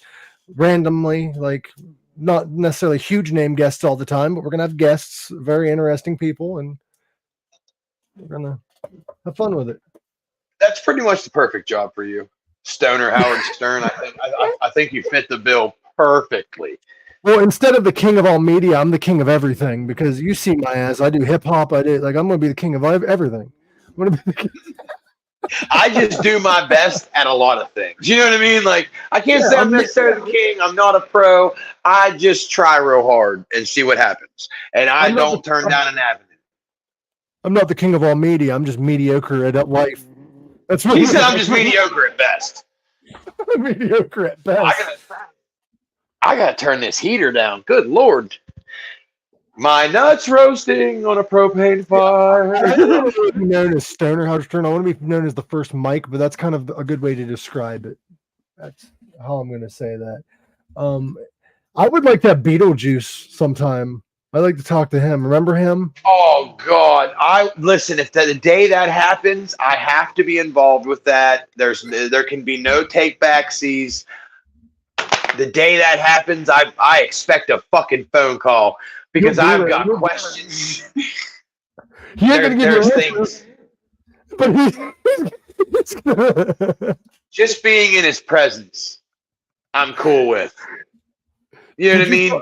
randomly, like not necessarily huge name guests all the time, but we're going to have guests, very interesting people, and we're going to have fun with it. That's pretty much the perfect job for you, Stoner Howard Stern. I think you fit the bill perfectly. Well, instead of the king of all media, I'm the king of everything, because you see my ass. I do hip hop. I'm going to be the king of everything. I'm going to be the king. I just do my best at a lot of things. You know what I mean? Like, I can't say I'm necessarily the king. I'm not a pro. I just try real hard and see what happens. And I don't turn down an avenue. I'm not the king of all media. I'm just mediocre at life. That's what he said. I'm just mediocre at best. Mediocre at best. I gotta turn this heater down. Good Lord. My nuts roasting on a propane fire. I don't want to be known as Stoner Howard Stern. I want to be known as the first Mike, but that's kind of a good way to describe it. That's how I'm going to say that. I would like to have Beetlejuice sometime. I'd like to talk to him. Remember him? Oh God! Listen. If the day that happens, I have to be involved with that. There can be no take backsies. The day that happens, I expect a fucking phone call because I've got questions. There's things. But just being in his presence, I'm cool with. You know what I mean?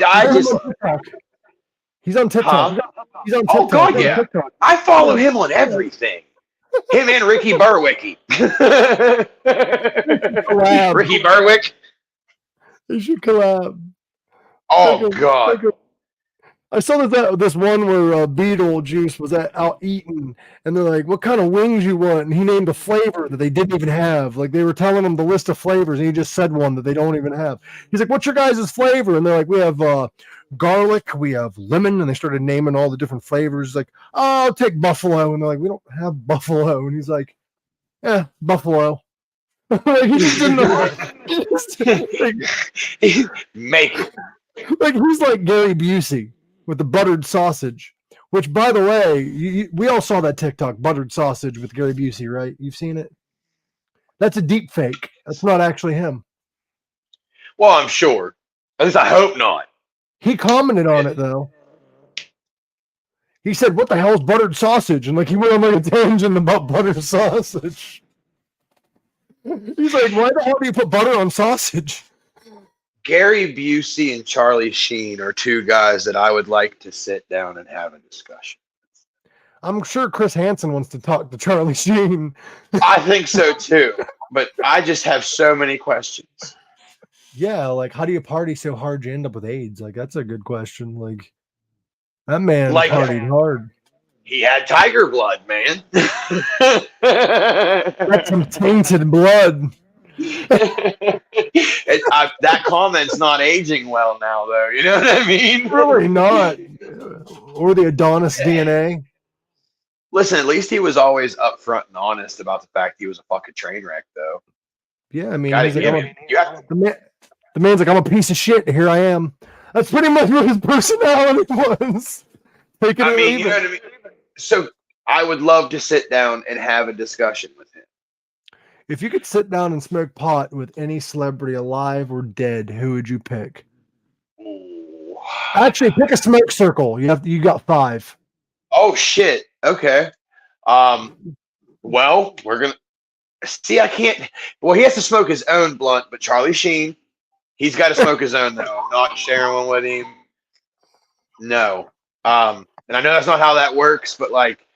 He's on TikTok. Huh? He's on TikTok. Oh God, yeah. I follow him on everything. Him and Ricky Berwick. Ricky Berwick. They should collab. Oh God. I saw this one where Beetlejuice was out eating, and they're like, "What kind of wings you want?" And he named a flavor that they didn't even have. Like, they were telling him the list of flavors, and he just said one that they don't even have. He's like, "What's your guys' flavor?" And they're like, "We have garlic, we have lemon," and they started naming all the different flavors. He's like, "Oh, I'll take buffalo," and they're like, "We don't have buffalo," and he's like, "Yeah, buffalo." Like, he just didn't know. Make it. Like, he's like Gary Busey with the buttered sausage, which, by the way, we all saw that TikTok, buttered sausage with Gary Busey, right? You've seen it? That's a deep fake. That's not actually him. Well, I'm sure. At least I hope not. He commented on it, though. He said, "What the hell is buttered sausage?" And like, he went on like a tangent about buttered sausage. He's like, "Why the hell do you put butter on sausage?" Gary Busey and Charlie Sheen are two guys that I would like to sit down and have a discussion. I'm sure Chris Hansen wants to talk to Charlie Sheen. I think so too, but I just have so many questions. Yeah, like, how do you party so hard you end up with AIDS? Like, that's a good question. Like, that man partied hard. He had tiger blood, man. That's some tainted blood. That comment's not aging well now, though. You know what I mean? Really not. Or the Adonis DNA. Listen, at least he was always upfront and honest about the fact he was a fucking train wreck, though. Yeah, I mean, Gotta he's like, give him. You have to. the man's like, I'm a piece of shit. Here I am. That's pretty much what his personality was. Take it I or mean, leave you know it. what I mean. So I would love to sit down and have a discussion with him. If you could sit down and smoke pot with any celebrity alive or dead, who would you pick? Ooh. Actually, pick a smoke circle. You got 5. Oh shit. Okay. Well, we're gonna see. I can't. Well, he has to smoke his own blunt, but Charlie Sheen, he's got to smoke his own though. I'm not sharing one with him. No. And I know that's not how that works, but like,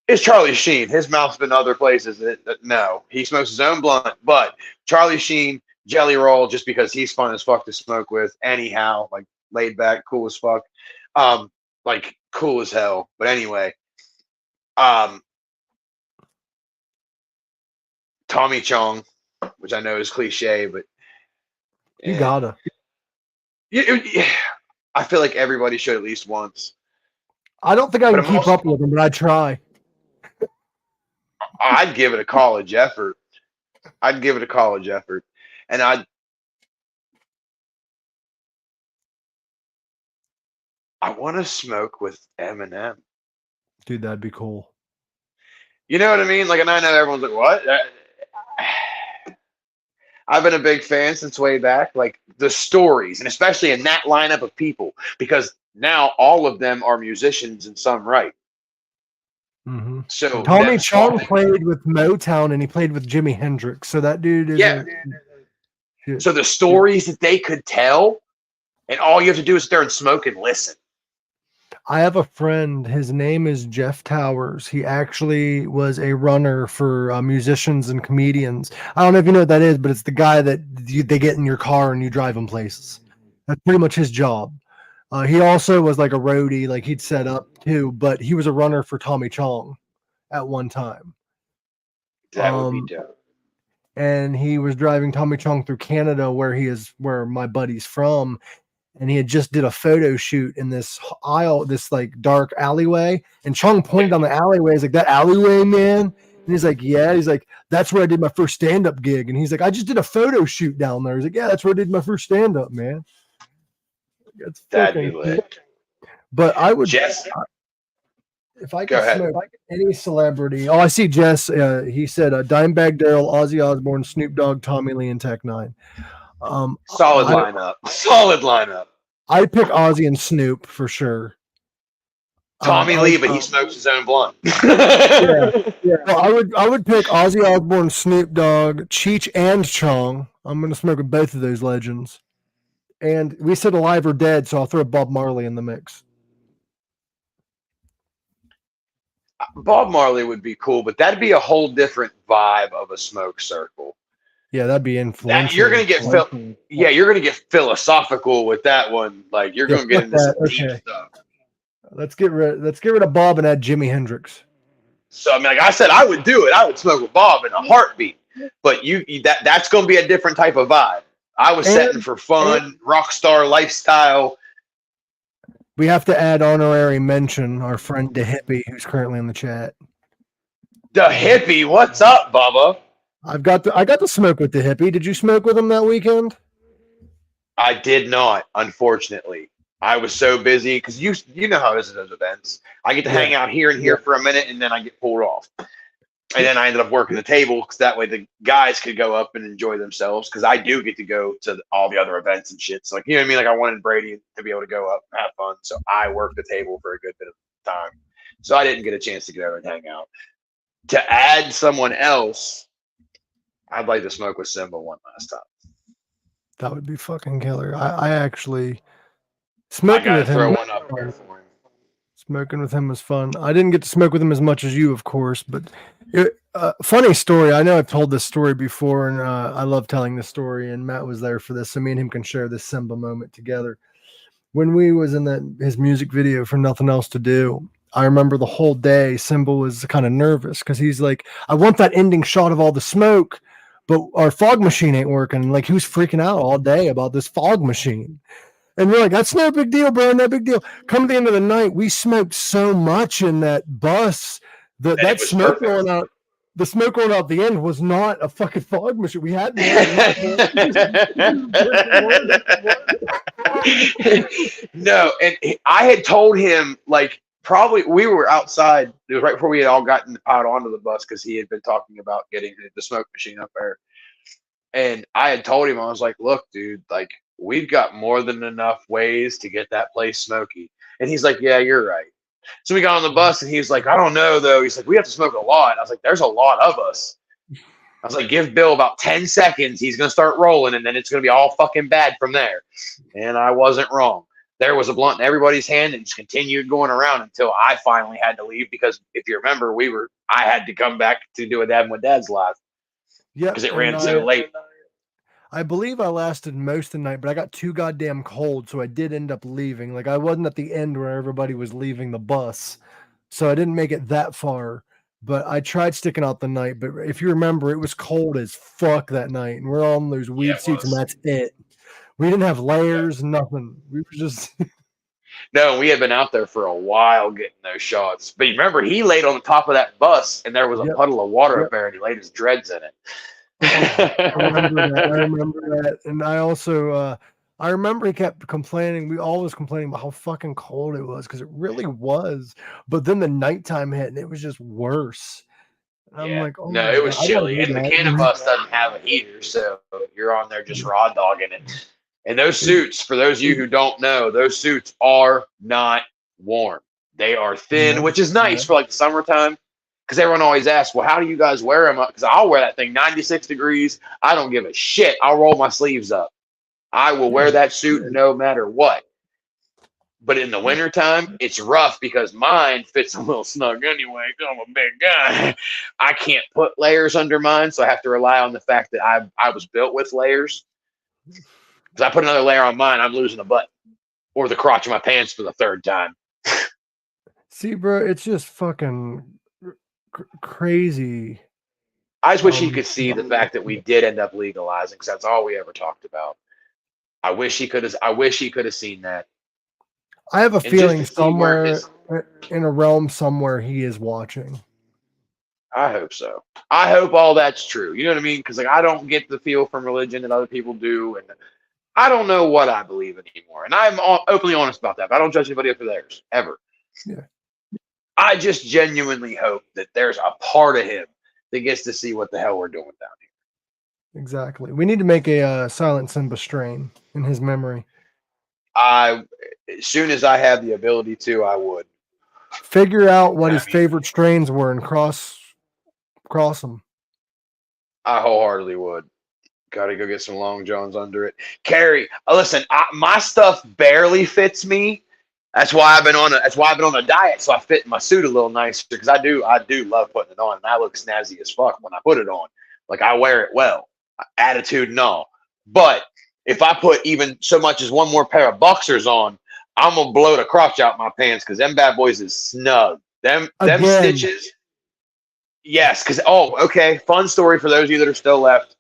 it's Charlie Sheen. His mouth's been other places. No, he smokes his own blunt, but Charlie Sheen, Jelly Roll, just because he's fun as fuck to smoke with. Anyhow, like laid back, cool as fuck. Like cool as hell. But anyway, Tommy Chong, which I know is cliche, but You gotta. I feel like everybody should at least once. I don't think I But can I'm keep also- up with him, but I'd try. I'd give it a college effort. And I want to smoke with Eminem. Dude, that'd be cool. You know what I mean? Like, and I know everyone's like, what? I've been a big fan since way back. Like, the stories, and especially in that lineup of people, because now all of them are musicians in some right. Mm-hmm. So Tommy them Chong talking- played with Motown and he played with Jimi Hendrix. So that dude is Yeah. So the stories that they could tell, and all you have to do is sit there and smoke and listen. I have a friend. His name is Jeff Towers. He actually was a runner for musicians and comedians. I don't know if you know what that is, but it's the guy that they get in your car and you drive them places. That's pretty much his job. He also was like a roadie, like he'd set up too, but he was a runner for Tommy Chong at one time. That would be dope. And he was driving Tommy Chong through Canada, where my buddy's from, and he had just did a photo shoot in this aisle, this like dark alleyway, and Chong pointed down the alleyway. He's like, "That alleyway, man." And he's like, "Yeah." He's like, "That's where I did my first stand-up gig." And he's like, "I just did a photo shoot down there." He's like, "Yeah, that's where I did my first stand-up, man." It's That'd be fucking lit. But I would, Jess, if I Go could ahead. smoke any celebrity. Oh, I see Jess. He said Dimebag Darrell, Ozzy Osbourne, Snoop Dogg, Tommy Lee, and Tech Nine. solid lineup. Solid lineup. I'd pick Ozzy and Snoop for sure. Tommy Lee, but he smokes his own blunt. Yeah, well, I would pick Ozzy Osbourne, Snoop Dogg, Cheech, and Chong. I'm gonna smoke with both of those legends. And we said alive or dead, so I'll throw Bob Marley in the mix. Bob Marley would be cool, but that'd be a whole different vibe of a smoke circle. Yeah, that'd be influential. You're gonna get you're gonna get philosophical with that one. Like you're gonna get into some deep stuff. Let's get rid of Bob and add Jimi Hendrix. So I mean, like I said, I would do it. I would smoke with Bob in a heartbeat. But that's gonna be a different type of vibe. I was setting for fun, rock star lifestyle. We have to add honorary mention our friend the hippie who's currently in the chat. The hippie, what's up, Bubba? I got to smoke with the hippie. Did you smoke with him that weekend? I did not, unfortunately. I was so busy because you know how this is those events. I get to hang out here and here for a minute, and then I get pulled off. And then I ended up working the table because that way the guys could go up and enjoy themselves. Because I do get to go to all the other events and shit. So like, you know what I mean? Like I wanted Brady to be able to go up and have fun. So I worked the table for a good bit of time. So I didn't get a chance to get over and hang out. To add someone else, I'd like to smoke with Simba one last time. That would be fucking killer. I actually I smoking gotta with him. throw one up there for him. Smoking with him was fun. I didn't get to smoke with him as much as you, of course, but funny story. I know I've told this story before, and I love telling this story. And Matt was there for this, so me and him can share this Simba moment together. When we was in his music video for Nothing Else to Do, I remember the whole day Simba was kind of nervous because he's like, "I want that ending shot of all the smoke, but our fog machine ain't working." Like he was freaking out all day about this fog machine. And we're like, that's no big deal, bro. No big deal. Come to the end of the night, we smoked so much in that bus that And it was smoke perfect. going out. The smoke going out the end was not a fucking fog machine. We had more. No, and I had told him, like, probably we were outside. It was right before we had all gotten piled onto the bus because he had been talking about getting the smoke machine up there. And I had told him, I was like, look, dude, like, we've got more than enough ways to get that place smoky. And he's like, yeah, you're right. So we got on the bus and he's like, I don't know, though. He's like, we have to smoke a lot. I was like, there's a lot of us. I was like, give Bill about 10 seconds. He's going to start rolling, and then it's going to be all fucking bad from there. And I wasn't wrong. There was a blunt in everybody's hand and just continued going around until I finally had to leave because if you remember, I had to come back to do a Dabbin Wit Dads live. Yeah, because it ran so late. I believe I lasted most of the night, but I got too goddamn cold, so I did end up leaving. Like, I wasn't at the end where everybody was leaving the bus, so I didn't make it that far. But I tried sticking out the night. But if you remember, it was cold as fuck that night, and we're on those weed suits, and that's it. We didn't have layers, nothing. We were just No, we had been out there for a while getting those shots. But you remember, he laid on the top of that bus, and there was a puddle of water up there, and he laid his dreads in it. I remember that. And I also I remember he kept complaining. We always complaining about how fucking cold it was because it really was. But then the nighttime hit and it was just worse. And I'm like, oh no, it was chilly. And the Cannabis doesn't have a heater, so you're on there just raw dogging it. And those suits, for those of you who don't know, those suits are not warm. They are thin, which is nice for like the summertime. Because everyone always asks, well, how do you guys wear them? Because I'll wear that thing 96 degrees. I don't give a shit. I'll roll my sleeves up. I will wear that suit no matter what. But in the wintertime, it's rough because mine fits a little snug anyway. I'm a big guy. I can't put layers under mine, so I have to rely on the fact that I was built with layers. Because I put another layer on mine, I'm losing a button or the crotch of my pants for the third time. See, bro, it's just fucking crazy. I just wish you could see the fact that we did end up legalizing, because that's all we ever talked about. I wish he could have seen that. I have a feeling somewhere in a realm somewhere he is watching. I hope so. I hope all that's true. You know what I mean? Because like I don't get the feel from religion that other people do, and I don't know what I believe anymore. And I'm openly honest about that. But I don't judge anybody for theirs ever. Yeah. I just genuinely hope that there's a part of him that gets to see what the hell we're doing down here. Exactly. We need to make a Silent Simba strain in his memory. As soon as I have the ability to, I would. Figure out what his favorite strains were and cross them. I wholeheartedly would. Got to go get some Long Johns under it. Carrie, listen, my stuff barely fits me. That's why I've been on a diet, so I fit my suit a little nicer because I do love putting it on, and I look snazzy as fuck when I put it on. Like I wear it well, attitude and all. But if I put even so much as one more pair of boxers on, I'm gonna blow the crotch out my pants because them bad boys is snug. Them stitches. Yes, because okay. Fun story for those of you that are still left.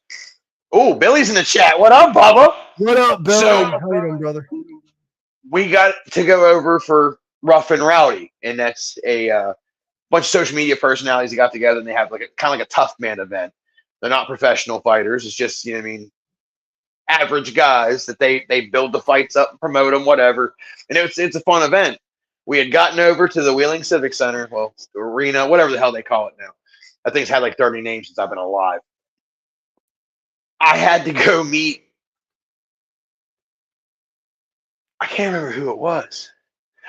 Oh, Billy's in the chat. What up, Bubba? What up, Billy? How you doing, brother? We got to go over for Rough and Rowdy, and that's a bunch of social media personalities that got together, and they have like a kind of like a tough man event. They're not professional fighters. It's just, you know what I mean, average guys that they build the fights up and promote them, whatever. And it's a fun event. We had gotten over to the Wheeling Civic Center, well, the arena, whatever the hell they call it now. I think it's had like 30 names since I've been alive. I had to go meet, I can't remember who it was.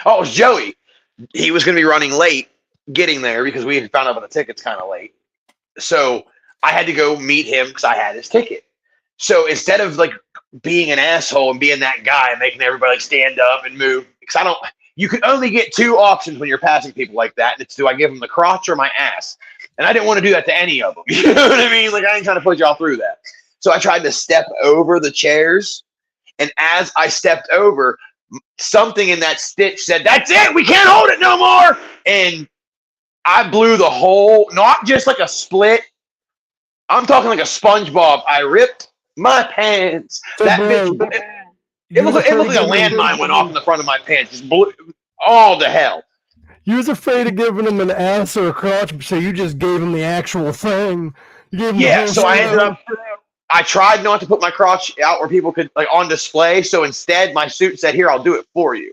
Oh, it was Joey. He was going to be running late getting there because we had found out about the tickets kind of late. So I had to go meet him because I had his ticket. So instead of like being an asshole and being that guy and making everybody like stand up and move, because you can only get two options when you're passing people like that. And it's, do I give them the crotch or my ass? And I didn't want to do that to any of them. You know what I mean? Like I ain't trying to put y'all through that. So I tried to step over the chairs. And as I stepped over, something in that stitch said, that's it. We can't hold it no more. And I blew the whole, not just like a split. I'm talking like a SpongeBob. I ripped my pants. So that bro, bitch. It looked like a landmine went off in the front of my pants. Just blew all to hell. You was afraid of giving him an ass or a crotch, so you just gave him the actual thing. You gave him Yeah, so I ended up. I tried not to put my crotch out where people could like on display. So instead, my suit said, "Here, I'll do it for you."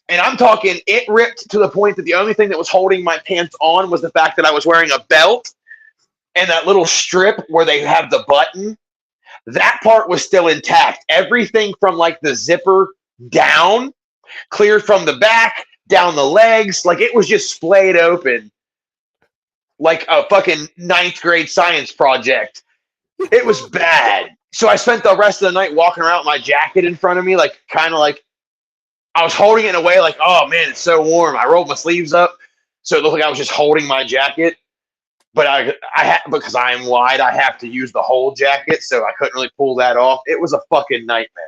And I'm talking, it ripped to the point that the only thing that was holding my pants on was the fact that I was wearing a belt and that little strip where they have the button. That part was still intact. Everything from like the zipper down, cleared from the back, down the legs, like it was just splayed open like a fucking 9th grade science project. It was bad. So I spent the rest of the night walking around with my jacket in front of me, like kind of like I was holding it in a way like, oh man, it's so warm. I rolled my sleeves up so it looked like I was just holding my jacket. But because I am wide, I have to use the whole jacket, so I couldn't really pull that off. It was a fucking nightmare.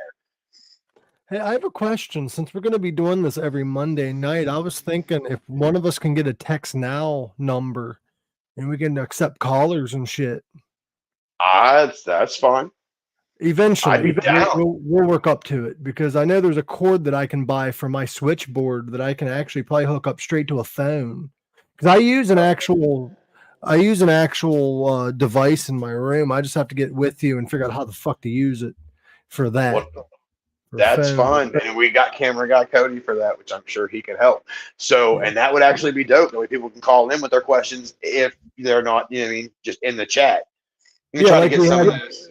Hey, I have a question. Since we're going to be doing this every Monday night, I was thinking if one of us can get a text now number and we can accept callers and shit. That's fine. Eventually, we'll work up to it because I know there's a cord that I can buy for my switchboard that I can actually probably hook up straight to a phone. Because I use an actual device in my room. I just have to get with you and figure out how the fuck to use it for that. That's fine. And we got camera guy Cody for that, which I'm sure he can help. So, and that would actually be dope. That way people can call in with their questions if they're not, you know what I mean, just in the chat. You try to get some of this.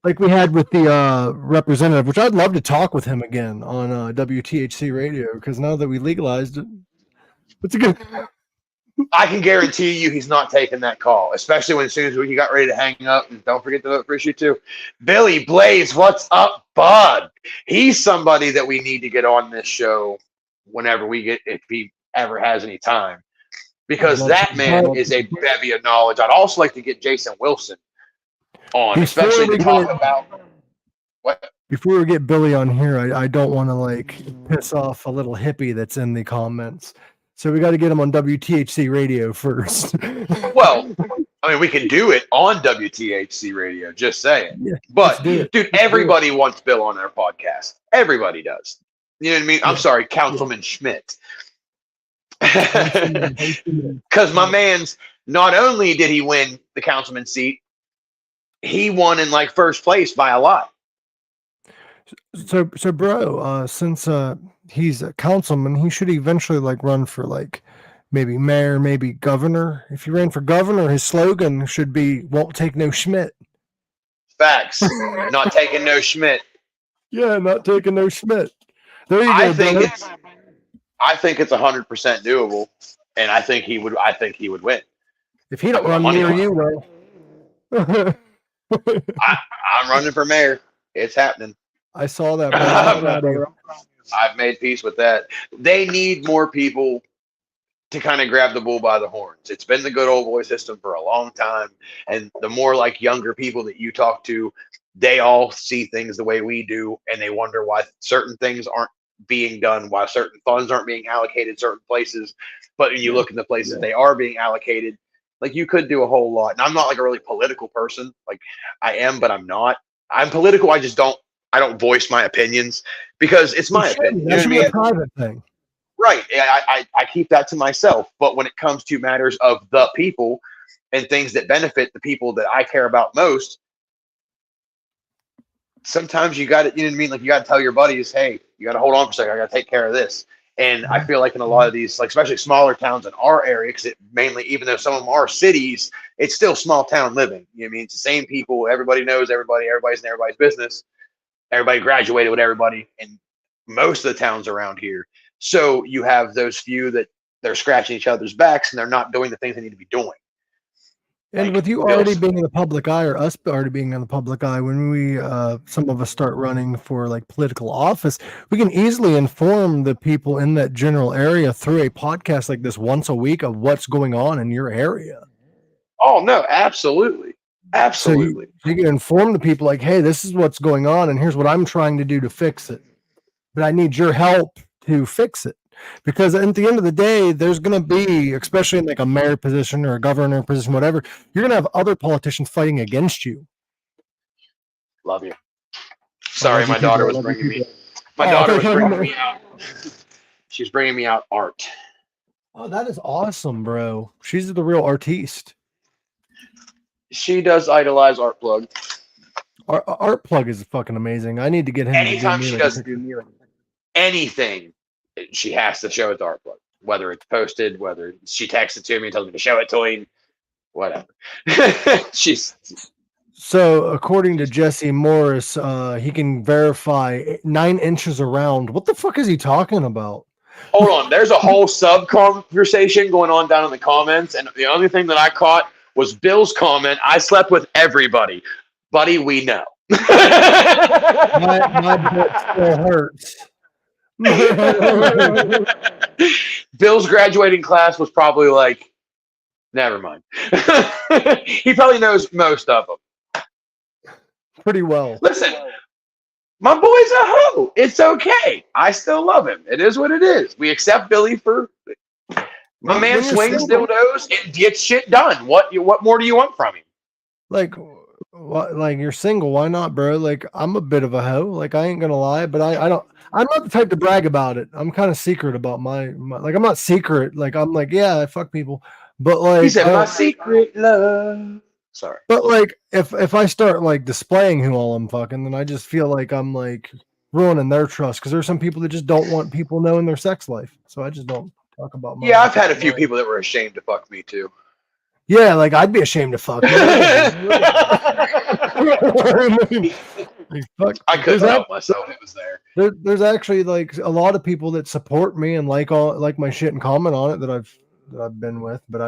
Like we had with the representative, which I'd love to talk with him again on WTHC radio, because now that we legalized it, it's a good. I can guarantee you he's not taking that call, especially when as soon as he got ready to hang up. And don't forget to vote for issue 2. Billy Blaze, what's up, bud? He's somebody that we need to get on this show whenever we get, if he ever has any time, because that man is a bevy of knowledge. I'd also like to get Jason Wilson on, especially to talk about what. Before we get Billy on here, I don't want to like piss off a little hippie that's in the comments. So we got to get him on WTHC radio first. Well, I mean, we can do it on WTHC radio, just saying. Yeah, but, dude, everybody wants Bill on their podcast. Everybody does. You know what I mean? I'm sorry, Councilman Schmidt. Because my man's, not only did he win the councilman seat, he won in like first place by a lot. So bro, since he's a councilman, he should eventually like run for like maybe mayor, maybe governor. If he ran for governor, his slogan should be "Won't take no Schmidt." Facts. Not taking no Schmidt. Yeah, not taking no Schmidt. There you go. I think it's 100% doable, and I think he would win. If he don't run near you, though. I'm running for mayor. It's happening. I saw that. I've made peace with that. They need more people to kind of grab the bull by the horns. It's been the good old boy system for a long time. And the more like younger people that you talk to, they all see things the way we do. And they wonder why certain things aren't being done, why certain funds aren't being allocated certain places. But when you look at the places they are being allocated, like you could do a whole lot. And I'm not like a really political person. Like I am, but I'm not. I'm political. I don't voice my opinions because it's my opinion. That's a private thing. Right. I keep that to myself. But when it comes to matters of the people and things that benefit the people that I care about most, sometimes you got to, you know what I mean? Like you got to tell your buddies, hey, you got to hold on for a second. I got to take care of this. And I feel like in a lot of these, like especially smaller towns in our area, because it mainly, even though some of them are cities, it's still small town living. You know what I mean? It's the same people. Everybody knows everybody. Everybody's in everybody's business. Everybody graduated with everybody in most of the towns around here. So you have those few that they're scratching each other's backs and they're not doing the things they need to be doing. And like, with you already being in the public eye, or us already being in the public eye, when we, some of us start running for like political office, we can easily inform the people in that general area through a podcast like this once a week of what's going on in your area. Oh no, absolutely. Absolutely. So you can inform the people like, hey, this is what's going on and here's what I'm trying to do to fix it. But I need your help to fix it. Because at the end of the day, there's going to be, especially in like a mayor position or a governor position, whatever, you're going to have other politicians fighting against you. Love you. Sorry, my daughter was bringing me. My daughter was bringing me out. She's bringing me out art. Oh, that is awesome, bro. She's the real artiste. She does idolize Art Plug. Art Plug is fucking amazing. I need to get him. Anytime she does anything, she has to show it to Art Plug. Whether it's posted, whether she texts it to me and tells me to show it to him, whatever. She's so according to Jesse Morris, he can verify 9 inches around. What the fuck is he talking about? Hold on. There's a whole sub conversation going on down in the comments, and the only thing that I caught was Bill's comment. I slept with everybody, buddy. We know. my butt still hurts. Bill's graduating class was probably like, never mind. He probably knows most of them pretty well. Listen, my boy's a hoe. It's okay. I still love him. It is what it is. We accept Billy for my man swings dildos and gets shit done. What more do you want from him? Like you're single. Why not, bro? Like, I'm a bit of a hoe. Like, I ain't gonna lie, but I'm not the type to brag about it. I'm kind of secret about my like, I'm not secret. Like, I'm like, yeah, I fuck people. But like, he said, my secret love. Sorry. But like, if I start like displaying who all I'm fucking, then I just feel like I'm like ruining their trust, because there's some people that just don't want people knowing their sex life. So I just don't talk about my I've had a few people that were ashamed to fuck me too. Yeah, like, I'd be ashamed to fuck. I couldn't help myself. It was there. There's actually like a lot of people that support me and like my shit and comment on it that I've been with, but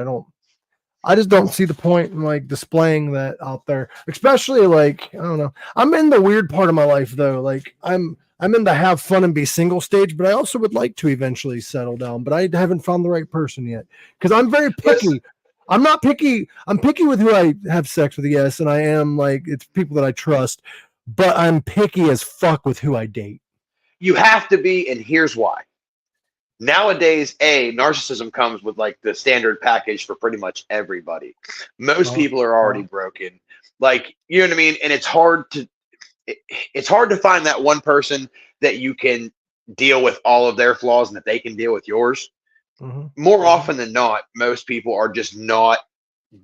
I just don't see the point in like displaying that out there. Especially like, I don't know. I'm in the weird part of my life though. Like, I'm in the have fun and be single stage, but I also would like to eventually settle down. But I haven't found the right person yet, because I'm very picky. I'm not picky. I'm picky with who I have sex with, yes, and I am like, it's people that I trust, but I'm picky as fuck with who I date. You have to be, and here's why. Nowadays, narcissism comes with like the standard package for pretty much everybody. Most people are already broken. Like, you know what I mean? And it's hard to find that one person that you can deal with all of their flaws and that they can deal with yours. Mm-hmm. More often than not, most people are just not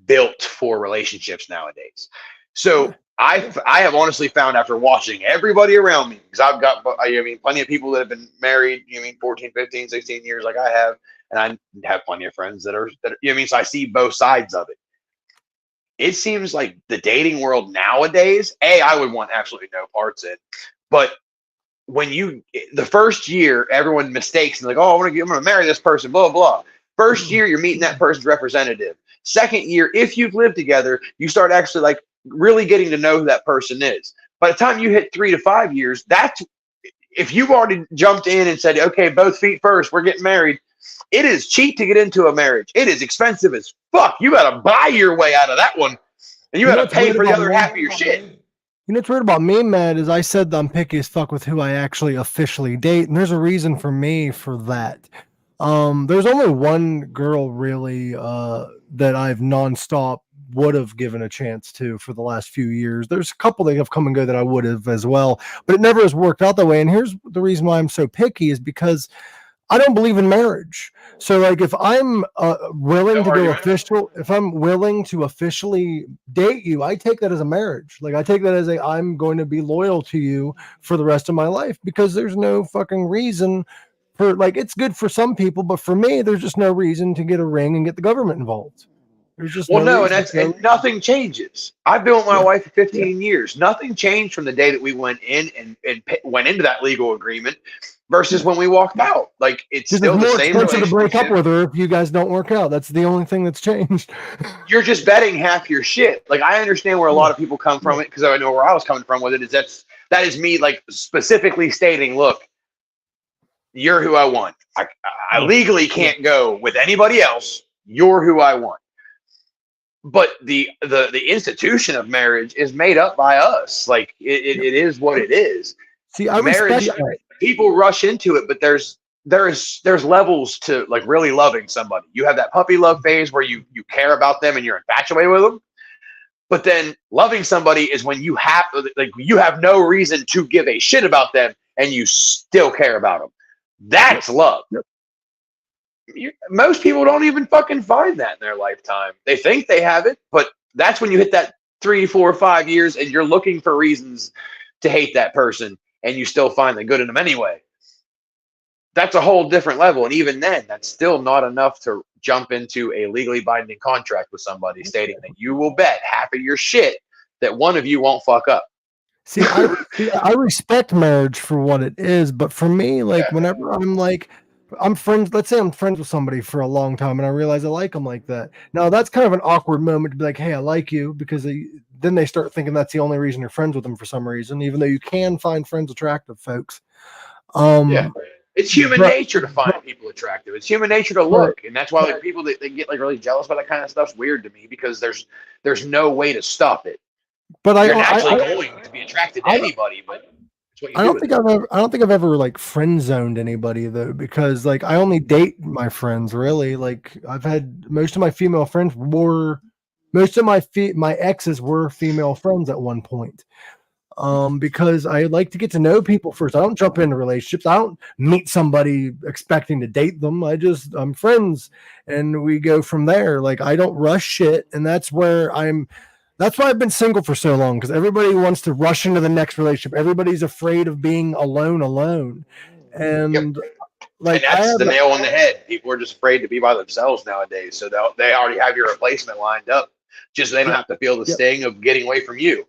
built for relationships nowadays. So I have honestly found, after watching everybody around me, because I've got, plenty of people that have been married, 14, 15, 16 years like I have, and I have plenty of friends that are, so I see both sides of it. It seems like the dating world nowadays, I would want absolutely no parts in, but when the first year, everyone mistakes and like, oh, I'm going to marry this person, blah, blah. First year, you're meeting that person's representative. Second year, if you've lived together, you start actually like really getting to know who that person is. By the time you hit 3 to 5 years, if you've already jumped in and said, okay, both feet first, we're getting married, it is cheap to get into a marriage. It is expensive as fuck. You got to buy your way out of that one, and you got to pay for the other half of your shit. You know what's weird about me, Matt, is I said that I'm picky as fuck with who I actually officially date, and there's a reason for me for that. There's only one girl really that I've nonstop would have given a chance to for the last few years. There's a couple that have come and go that I would have as well, but it never has worked out that way. And here's the reason why I'm so picky, is because I don't believe in marriage. So like, if I'm willing to go official, if I'm willing to officially date you, I take that as a marriage. Like, I take that as I'm going to be loyal to you for the rest of my life, because there's no fucking reason for, like, it's good for some people, but for me, there's just no reason to get a ring and get the government involved. There's just and nothing changes. I've been with my wife for 15 years. Nothing changed from the day that we went in and went into that legal agreement versus when we walked out. Like, it's still the same. It's more expensive to break up with her if you guys don't work out. That's the only thing that's changed. You're just betting half your shit. Like, I understand where a lot of people come from it, because I know where I was coming from with it. That is me, like, specifically stating, look, you're who I want. I legally can't go with anybody else. You're who I want. But the institution of marriage is made up by us. Like, it is what it is. See, I respect that. People rush into it, but there's levels to like really loving somebody. You have that puppy love phase where you care about them and you're infatuated with them. But then loving somebody is when you have no reason to give a shit about them and you still care about them. That's love. Yep. Most people don't even fucking find that in their lifetime. They think they have it, but that's when you hit that 3, 4, 5 years and you're looking for reasons to hate that person and you still find the good in them anyway. That's a whole different level. And even then, that's still not enough to jump into a legally binding contract with somebody stating that you will bet half of your shit that one of you won't fuck up. See, I respect marriage for what it is, but for me, like, whenever I'm friends, let's say I'm friends with somebody for a long time and I realize I like them like that. Now, that's kind of an awkward moment to be like, hey, I like you, because then they start thinking that's the only reason you're friends with them for some reason, even though you can find friends attractive, folks. It's human nature to find people attractive. It's human nature to look, and that's why like people that they get like really jealous about that kind of stuff's weird to me, because there's no way to stop it. But you're naturally going to be attracted to anybody, but it's what you I don't think I've ever like friend zoned anybody though, because like I only date my friends really. Like I've had most of my female friends most of my exes were female friends at one point. Because I like to get to know people first. I don't jump into relationships. I don't meet somebody expecting to date them. I'm friends and we go from there. Like I don't rush shit. And that's why I've been single for so long, because everybody wants to rush into the next relationship. Everybody's afraid of being alone. And like, and that's the nail on the head. People are just afraid to be by themselves nowadays. So they already have your replacement lined up, just so they don't have to feel the sting of getting away from you.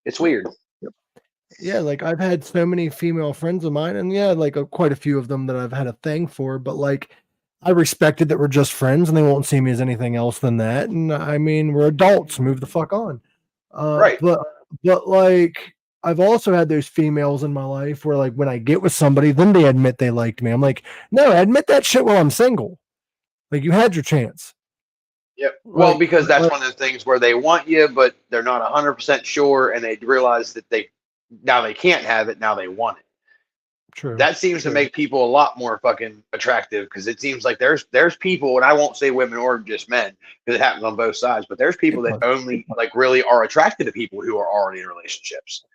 It's weird. Yeah, like I've had so many female friends of mine, and like quite a few of them that I've had a thing for, but like I respected that we're just friends and they won't see me as anything else than that. And I mean, we're adults, move the fuck on. Right. But like I've also had those females in my life where like when I get with somebody, then they admit they liked me. I'm like, no, admit that shit while I'm single. Like you had your chance. Yep. Well, because that's one of the things where they want you, but they're not 100% sure, and they realize that they can't have it. Now they want it. True. That seems to make people a lot more fucking attractive, because it seems like there's people, and I won't say women or just men, because it happens on both sides, but there's people that only like really are attracted to people who are already in relationships.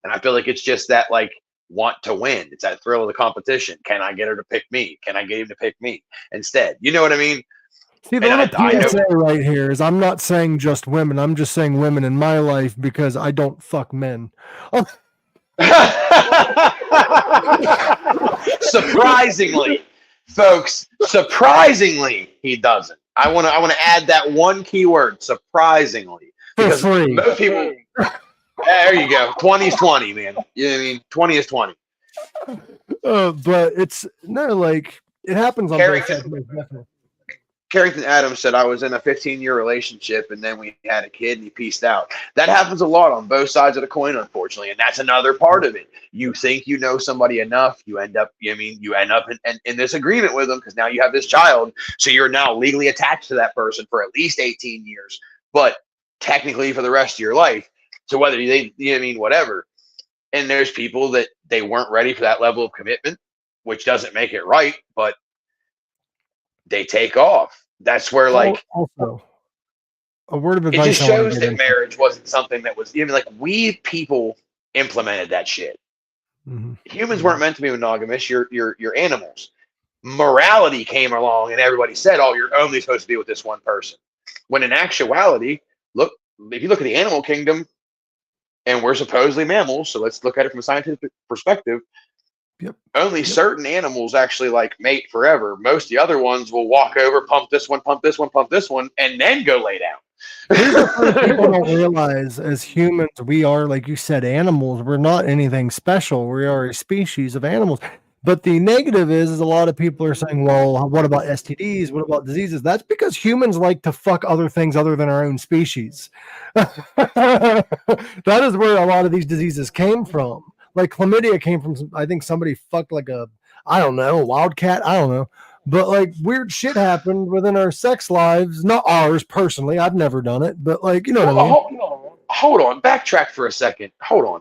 And I feel like it's just that like want to win. It's that thrill of the competition. Can I get her to pick me? Can I get him to pick me instead? You know what I mean? See, the little PSA right here is I'm not saying just women. I'm just saying women in my life, because I don't fuck men. Surprisingly, folks, he doesn't. I want to add that one keyword, surprisingly, because most people. There you go. 20 is 20, man. You know what I mean? 20 is 20. But it's like it happens on both sides. Carrington Adams said, I was in a 15-year relationship and then we had a kid and he peaced out. That happens a lot on both sides of the coin, unfortunately. And that's another part of it. You think you know somebody enough. You end up in this agreement with them, because now you have this child. So you're now legally attached to that person for at least 18 years, but technically for the rest of your life. So whether whatever. And there's people that they weren't ready for that level of commitment, which doesn't make it right, but they take off. That's where also a word of advice. It just shows that marriage wasn't something that was even like we people implemented that shit. Mm-hmm. Humans weren't meant to be monogamous. You're animals. Morality came along and everybody said, "Oh, you're only supposed to be with this one person." When in actuality, if you look at the animal kingdom, and we're supposedly mammals, so let's look at it from a scientific perspective. Yep. Only certain animals actually like mate forever. Most of the other ones will walk over, pump this one, and then go lay down. Here's the thing people don't realize: as humans, we are, like you said, animals. We're not anything special. We are a species of animals. But the negative is a lot of people are saying, well, what about STDs? What about diseases? That's because humans like to fuck other things other than our own species. That is where a lot of these diseases came from. Like chlamydia came from, I think somebody fucked like a wildcat. I don't know. But like weird shit happened within our sex lives. Not ours personally. I've never done it. But like, you know what I mean? Hold on. Backtrack for a second. Hold on.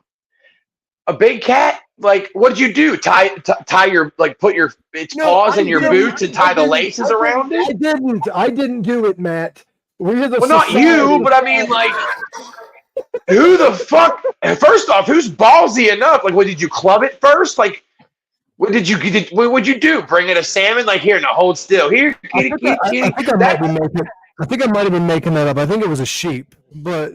A big cat? Like, what did you do? Tie your, like, put its paws in your boots and tie the laces around it? I didn't do it, Matt. Well, not you, but I mean, like, Who the fuck? First off, who's ballsy enough? Like, what did you club it first? Like, what would you do? Bring it a salmon? Like, here, now hold still. Here, kitty, kitty, kitty. I think I might have been making that up. I think it was a sheep, but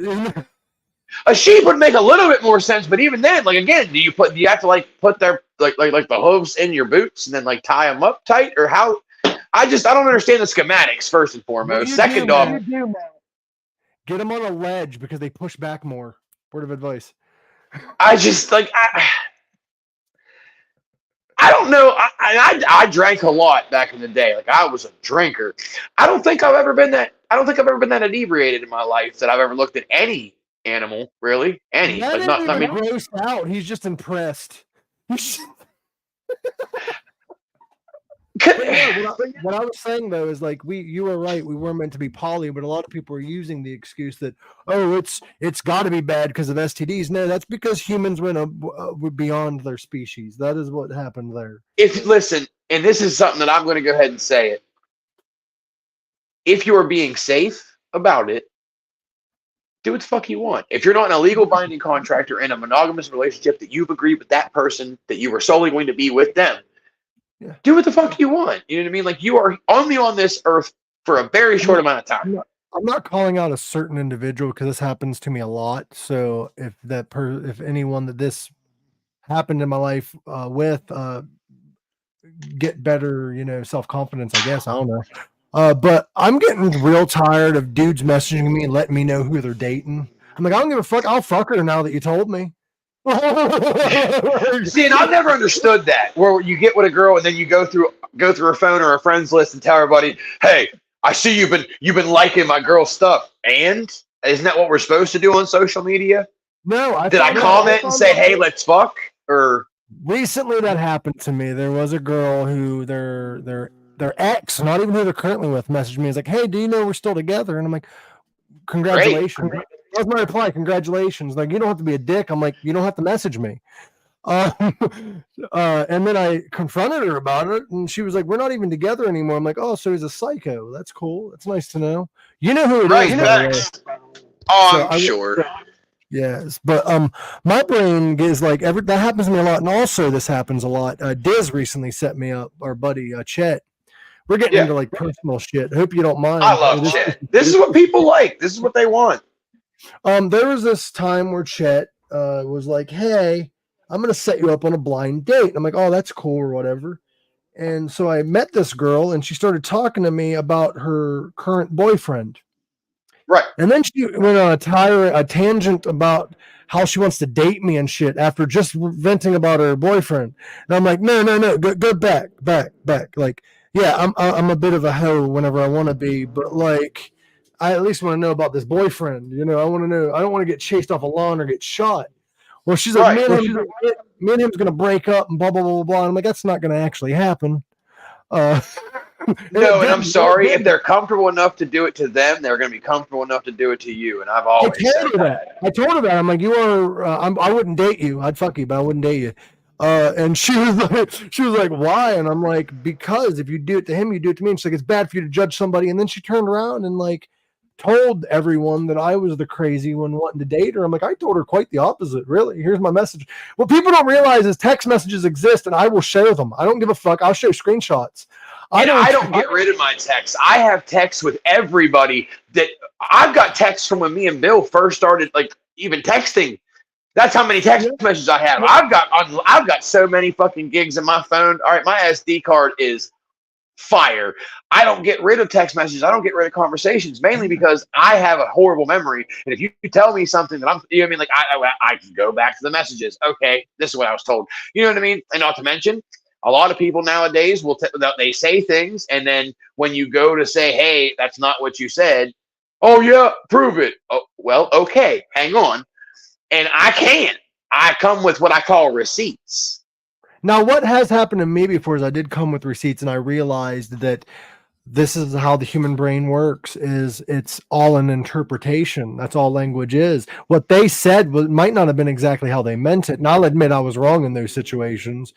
a sheep would make a little bit more sense. But even then, like, again, do you have to like put their like the hooves in your boots and then like tie them up tight, or how? I don't understand the schematics first and foremost. Second off, get them on a ledge because they push back more. Word of advice. I don't know. I drank a lot back in the day. Like, I was a drinker. I don't think I've ever been that inebriated in my life that I've ever looked at any animal, really. Any. Like, not, I mean, grossed out. He's just impressed. What I was saying though is like you were right. We were meant to be poly, but a lot of people are using the excuse that it's got to be bad because of STDs. No, that's because humans went beyond their species. That is what happened there. Listen, and this is something that I'm going to go ahead and say it. If you are being safe about it, do what the fuck you want. If you're not in a legal binding contract or in a monogamous relationship that you've agreed with that person that you were solely going to be with them. Yeah. Do what the fuck you want. You know what I mean? Like, you are only on this earth for a very short amount of time. I'm not calling out a certain individual because this happens to me a lot. So if anyone that this happened in my life get better, self-confidence, I guess. I don't know. But I'm getting real tired of dudes messaging me and letting me know who they're dating. I'm like, I don't give a fuck. I'll fuck her now that you told me. See, and I've never understood that, where you get with a girl and then you go through her phone or a friends list and tell everybody, "Hey, I see you've been liking my girl's stuff." And isn't that what we're supposed to do on social media? No, did I comment and say, "Hey, let's fuck"? Or recently that happened to me. There was a girl who their ex, not even who they're currently with, messaged me. He's like, "Hey, do you know we're still together?" And I'm like, "Congratulations." Great. That was my reply. Congratulations. Like, you don't have to be a dick. I'm like, you don't have to message me. And then I confronted her about it, and she was like, "We're not even together anymore." I'm like, "Oh, so he's a psycho. That's cool. That's nice to know." You know who it is. Oh, I'm sure. Yes, but my brain is like that happens to me a lot, and also this happens a lot. Diz recently set me up, our buddy Chet. We're getting into like personal shit. Hope you don't mind. I love Chet. This is what people like. This is what they want. There was this time where Chet was like, "Hey, I'm gonna set you up on a blind date." I'm like, "Oh, that's cool," or whatever. And so I met this girl, and she started talking to me about her current boyfriend. Right. And then she went on a tangent about how she wants to date me and shit after just venting about her boyfriend. And I'm like, no, go back. Like, yeah, I'm a bit of a hoe whenever I want to be, but like, I at least want to know about this boyfriend. I want to know. I don't want to get chased off a lawn or get shot. Well, she's like, me and him's gonna break up and blah blah blah blah. And I'm like, that's not gonna actually happen. No, and I'm sorry, if they're comfortable enough to do it to them, they're going to be comfortable enough to do it to you. And I've always said that. I told her that. I'm like, you are. I wouldn't date you. I'd fuck you, but I wouldn't date you. And she was like, why? And I'm like, because if you do it to him, you do it to me. And she's like, it's bad for you to judge somebody. And then she turned around and like told everyone that I was the crazy one wanting to date her. I'm like, I told her quite the opposite. Really? Here's my message. What people don't realize is text messages exist, and I will share them. I don't give a fuck. I'll show screenshots. I don't get rid of my texts. I have texts with everybody. That I've got texts from when me and Bill first started, like, even texting. That's how many text messages I have. I've got so many fucking gigs in my phone. All right, my SD card is fire. I don't get rid of text messages. I don't get rid of conversations, mainly because I have a horrible memory. And if you tell me something that like I can go back to the messages. Okay, this is what I was told. You know what I mean? And not to mention, a lot of people nowadays they say things, and then when you go to say, "Hey, that's not what you said," "Oh yeah, prove it." Oh, well, okay, hang on, and I can't. I come with what I call receipts. Now, what has happened to me before is I did come with receipts, and I realized that this is how the human brain works. Is it's all an interpretation. That's all language is. What they said might not have been exactly how they meant it, and I'll admit I was wrong in those situations.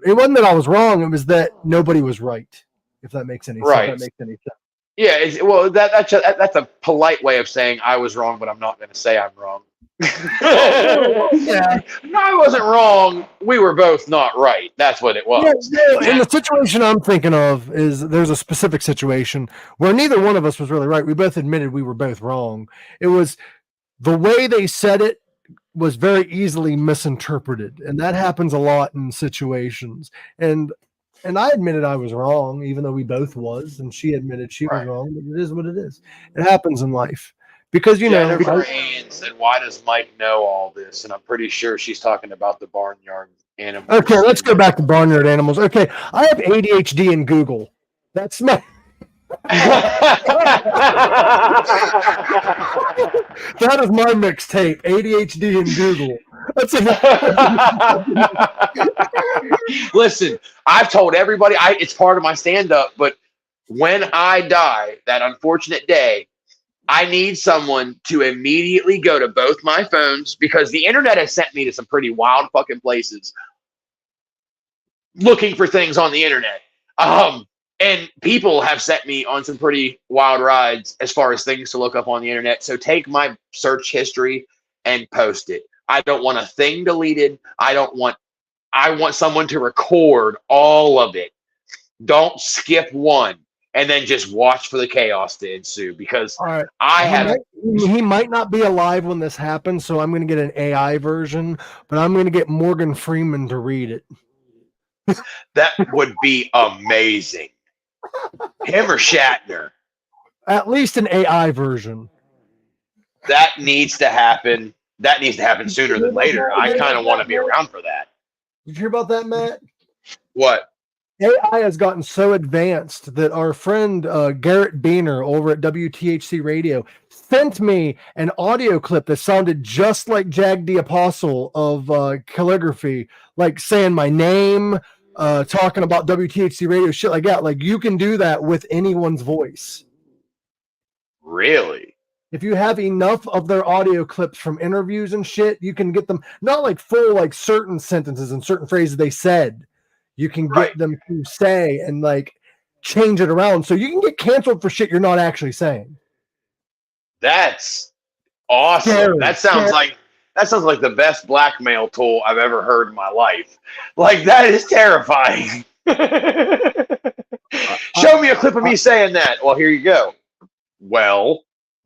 It wasn't that I was wrong. It was that nobody was right. If that makes any sense. Right. If that makes any sense. Yeah. Well, that's a polite way of saying I was wrong, but I'm not going to say I'm wrong. Yeah. I wasn't wrong. We were both not right. That's what it was. Yeah, and the situation I'm thinking of is there's a specific situation where neither one of us was really right. We both admitted we were both wrong. It was the way they said it was very easily misinterpreted, and that happens a lot in situations. And I admitted I was wrong, even though we both was, and she admitted she was Right. wrong. But it is what it is. It happens in life because Jennifer Ann said, "Why does Mike know all this?" And I'm pretty sure she's talking about the barnyard animals. Okay, let's go back to barnyard animals. Okay, I have ADHD in Google. That's my. That is my mixtape. ADHD in Google. That's Listen, I've told everybody it's part of my stand-up, but when I die, that unfortunate day, I need someone to immediately go to both my phones because the internet has sent me to some pretty wild fucking places looking for things on the internet. And people have sent me on some pretty wild rides as far as things to look up on the internet. So take my search history and post it. I don't want a thing deleted. I want someone to record all of it. Don't skip one and then just watch for the chaos to ensue because he might not be alive when this happens, so I'm going to get an AI version, but I'm going to get Morgan Freeman to read it. That would be amazing. Him or Shatner. At least an AI version. That needs to happen. That needs to happen sooner than later. I kind of want to be around for that. Did you hear about that, Matt? What? AI has gotten so advanced that our friend Garrett Beaner over at WTHC Radio sent me an audio clip that sounded just like Jag the Apostle of calligraphy, like saying my name, talking about WTHC Radio, shit like that. Like you can do that with anyone's voice. Really? If you have enough of their audio clips from interviews and shit, you can get them, not like full, like certain sentences and certain phrases they said. You can get them to say and like change it around. So you can get canceled for shit you're not actually saying. That's awesome. Scary. That sounds like the best blackmail tool I've ever heard in my life. Like that is terrifying. Show me a clip of me saying that. Well, here you go. Well,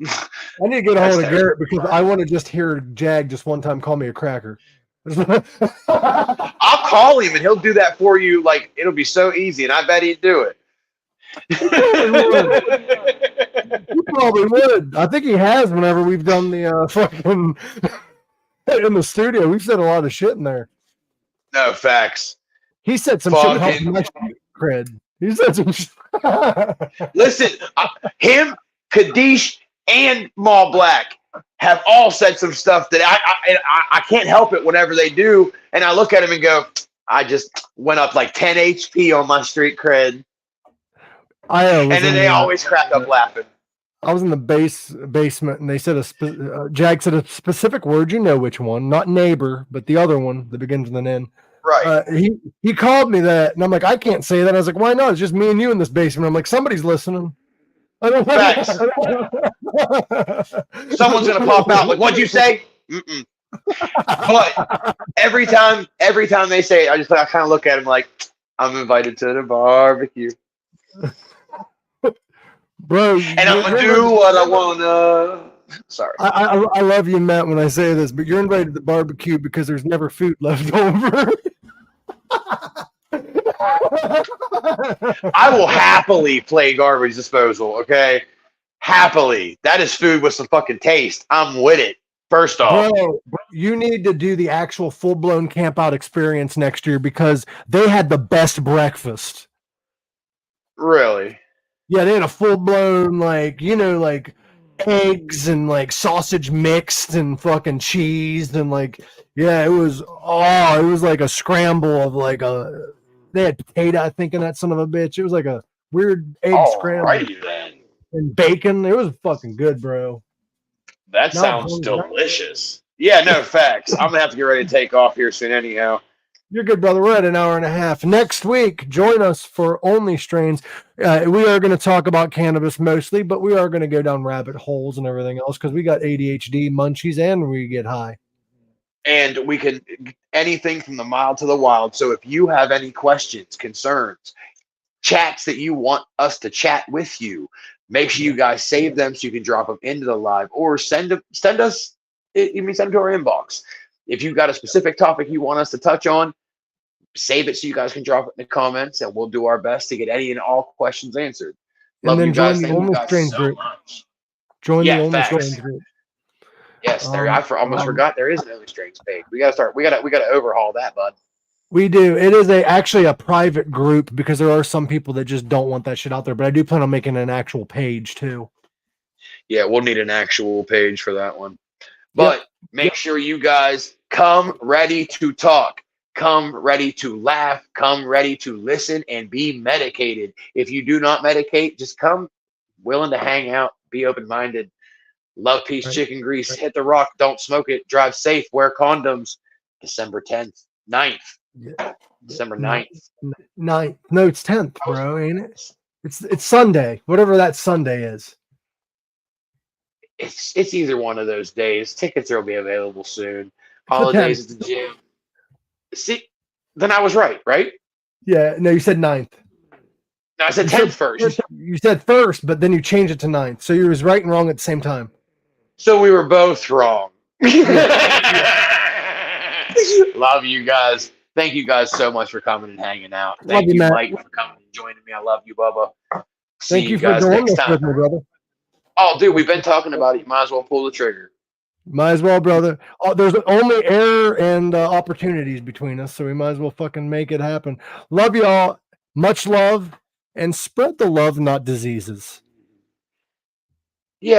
I need to get a hold of Garrett because I want to just hear Jag just one time call me a cracker. I'll call him and he'll do that for you. Like it'll be so easy, and I bet he'd do it. He probably would. I think he has. Whenever we've done the fucking in the studio, we've said a lot of shit in there. No facts. He said some shit about my cred. He said some shit. Listen, him, Kadish, and Maul Black have all said some stuff that I can't help it whenever they do. And I look at him and go, I just went up like 10 HP on my street cred. And then they always crack up laughing. I was in the basement and they said Jag said a specific word, you know which one, not neighbor, but the other one that begins with an N. Right. He called me that and I'm like, I can't say that. I was like, why not? It's just me and you in this basement. I'm like, somebody's listening. Facts. Someone's gonna pop out like, what'd you say? Mm-mm. But every time they say it, I kind of look at him like, I'm invited to the barbecue, bro. And I'm gonna do what I wanna. Sorry, I love you, Matt, when I say this, but you're invited to the barbecue because there's never food left over. I will happily play garbage disposal, okay? Happily. That is food with some fucking taste. I'm with it. First off. Bro, you need to do the actual full-blown camp out experience next year because they had the best breakfast. Really? Yeah, they had a full-blown, like, like eggs and like sausage mixed and fucking cheese and like, yeah, it was like a scramble of like they had potato, I think, in that son of a bitch. It was like a weird egg scramble. Alrighty then. And bacon. It was fucking good, bro. That sounds delicious. Yeah, no, facts. I'm going to have to get ready to take off here soon anyhow. You're good, brother. We're at an hour and a half. Next week, join us for Only Strains. We are going to talk about cannabis mostly, but we are going to go down rabbit holes and everything else because we got ADHD, munchies, and we get high. And we can anything from the mild to the wild. So if you have any questions, concerns, chats that you want us to chat with you, make sure you guys save them so you can drop them into the live, or send us send them to our inbox. If you've got a specific topic you want us to touch on, save it so you guys can drop it in the comments, and we'll do our best to get any and all questions answered. And Love then you guys. join the Thank you Only guys Strains so group. much. Join the Yeah, Only facts. Strains group. Yes, there. I almost forgot there is an Only Strains page. We gotta start. We gotta overhaul that, bud. We do. It is actually a private group because there are some people that just don't want that shit out there. But I do plan on making an actual page too. Yeah, we'll need an actual page for that one. But make sure you guys come ready to talk, come ready to laugh, come ready to listen, and be medicated. If you do not medicate, just come willing to hang out, be open-minded. Love, peace, chicken grease. Hit the rock. Don't smoke it. Drive safe. Wear condoms. December 10th, 9th. Yeah. December 9th. 9th. No, it's 10th, bro, ain't it? It's Sunday, whatever that Sunday is. It's either one of those days. Tickets will be available soon. The Holidays 10th. at the gym. See, then I was right? Yeah, no, you said 9th. No, I said 10th first. You said first, but then you changed it to 9th. So you was right and wrong at the same time. So we were both wrong. Love you guys. Thank you guys so much for coming and hanging out. Thank you, Mike, for coming and joining me. I love you, Bubba. Thank you for doing this with me, brother. Oh, dude, we've been talking about it. You might as well pull the trigger. Might as well, brother. There's only error and opportunities between us, so we might as well fucking make it happen. Love you all. Much love, and spread the love, not diseases. Yeah.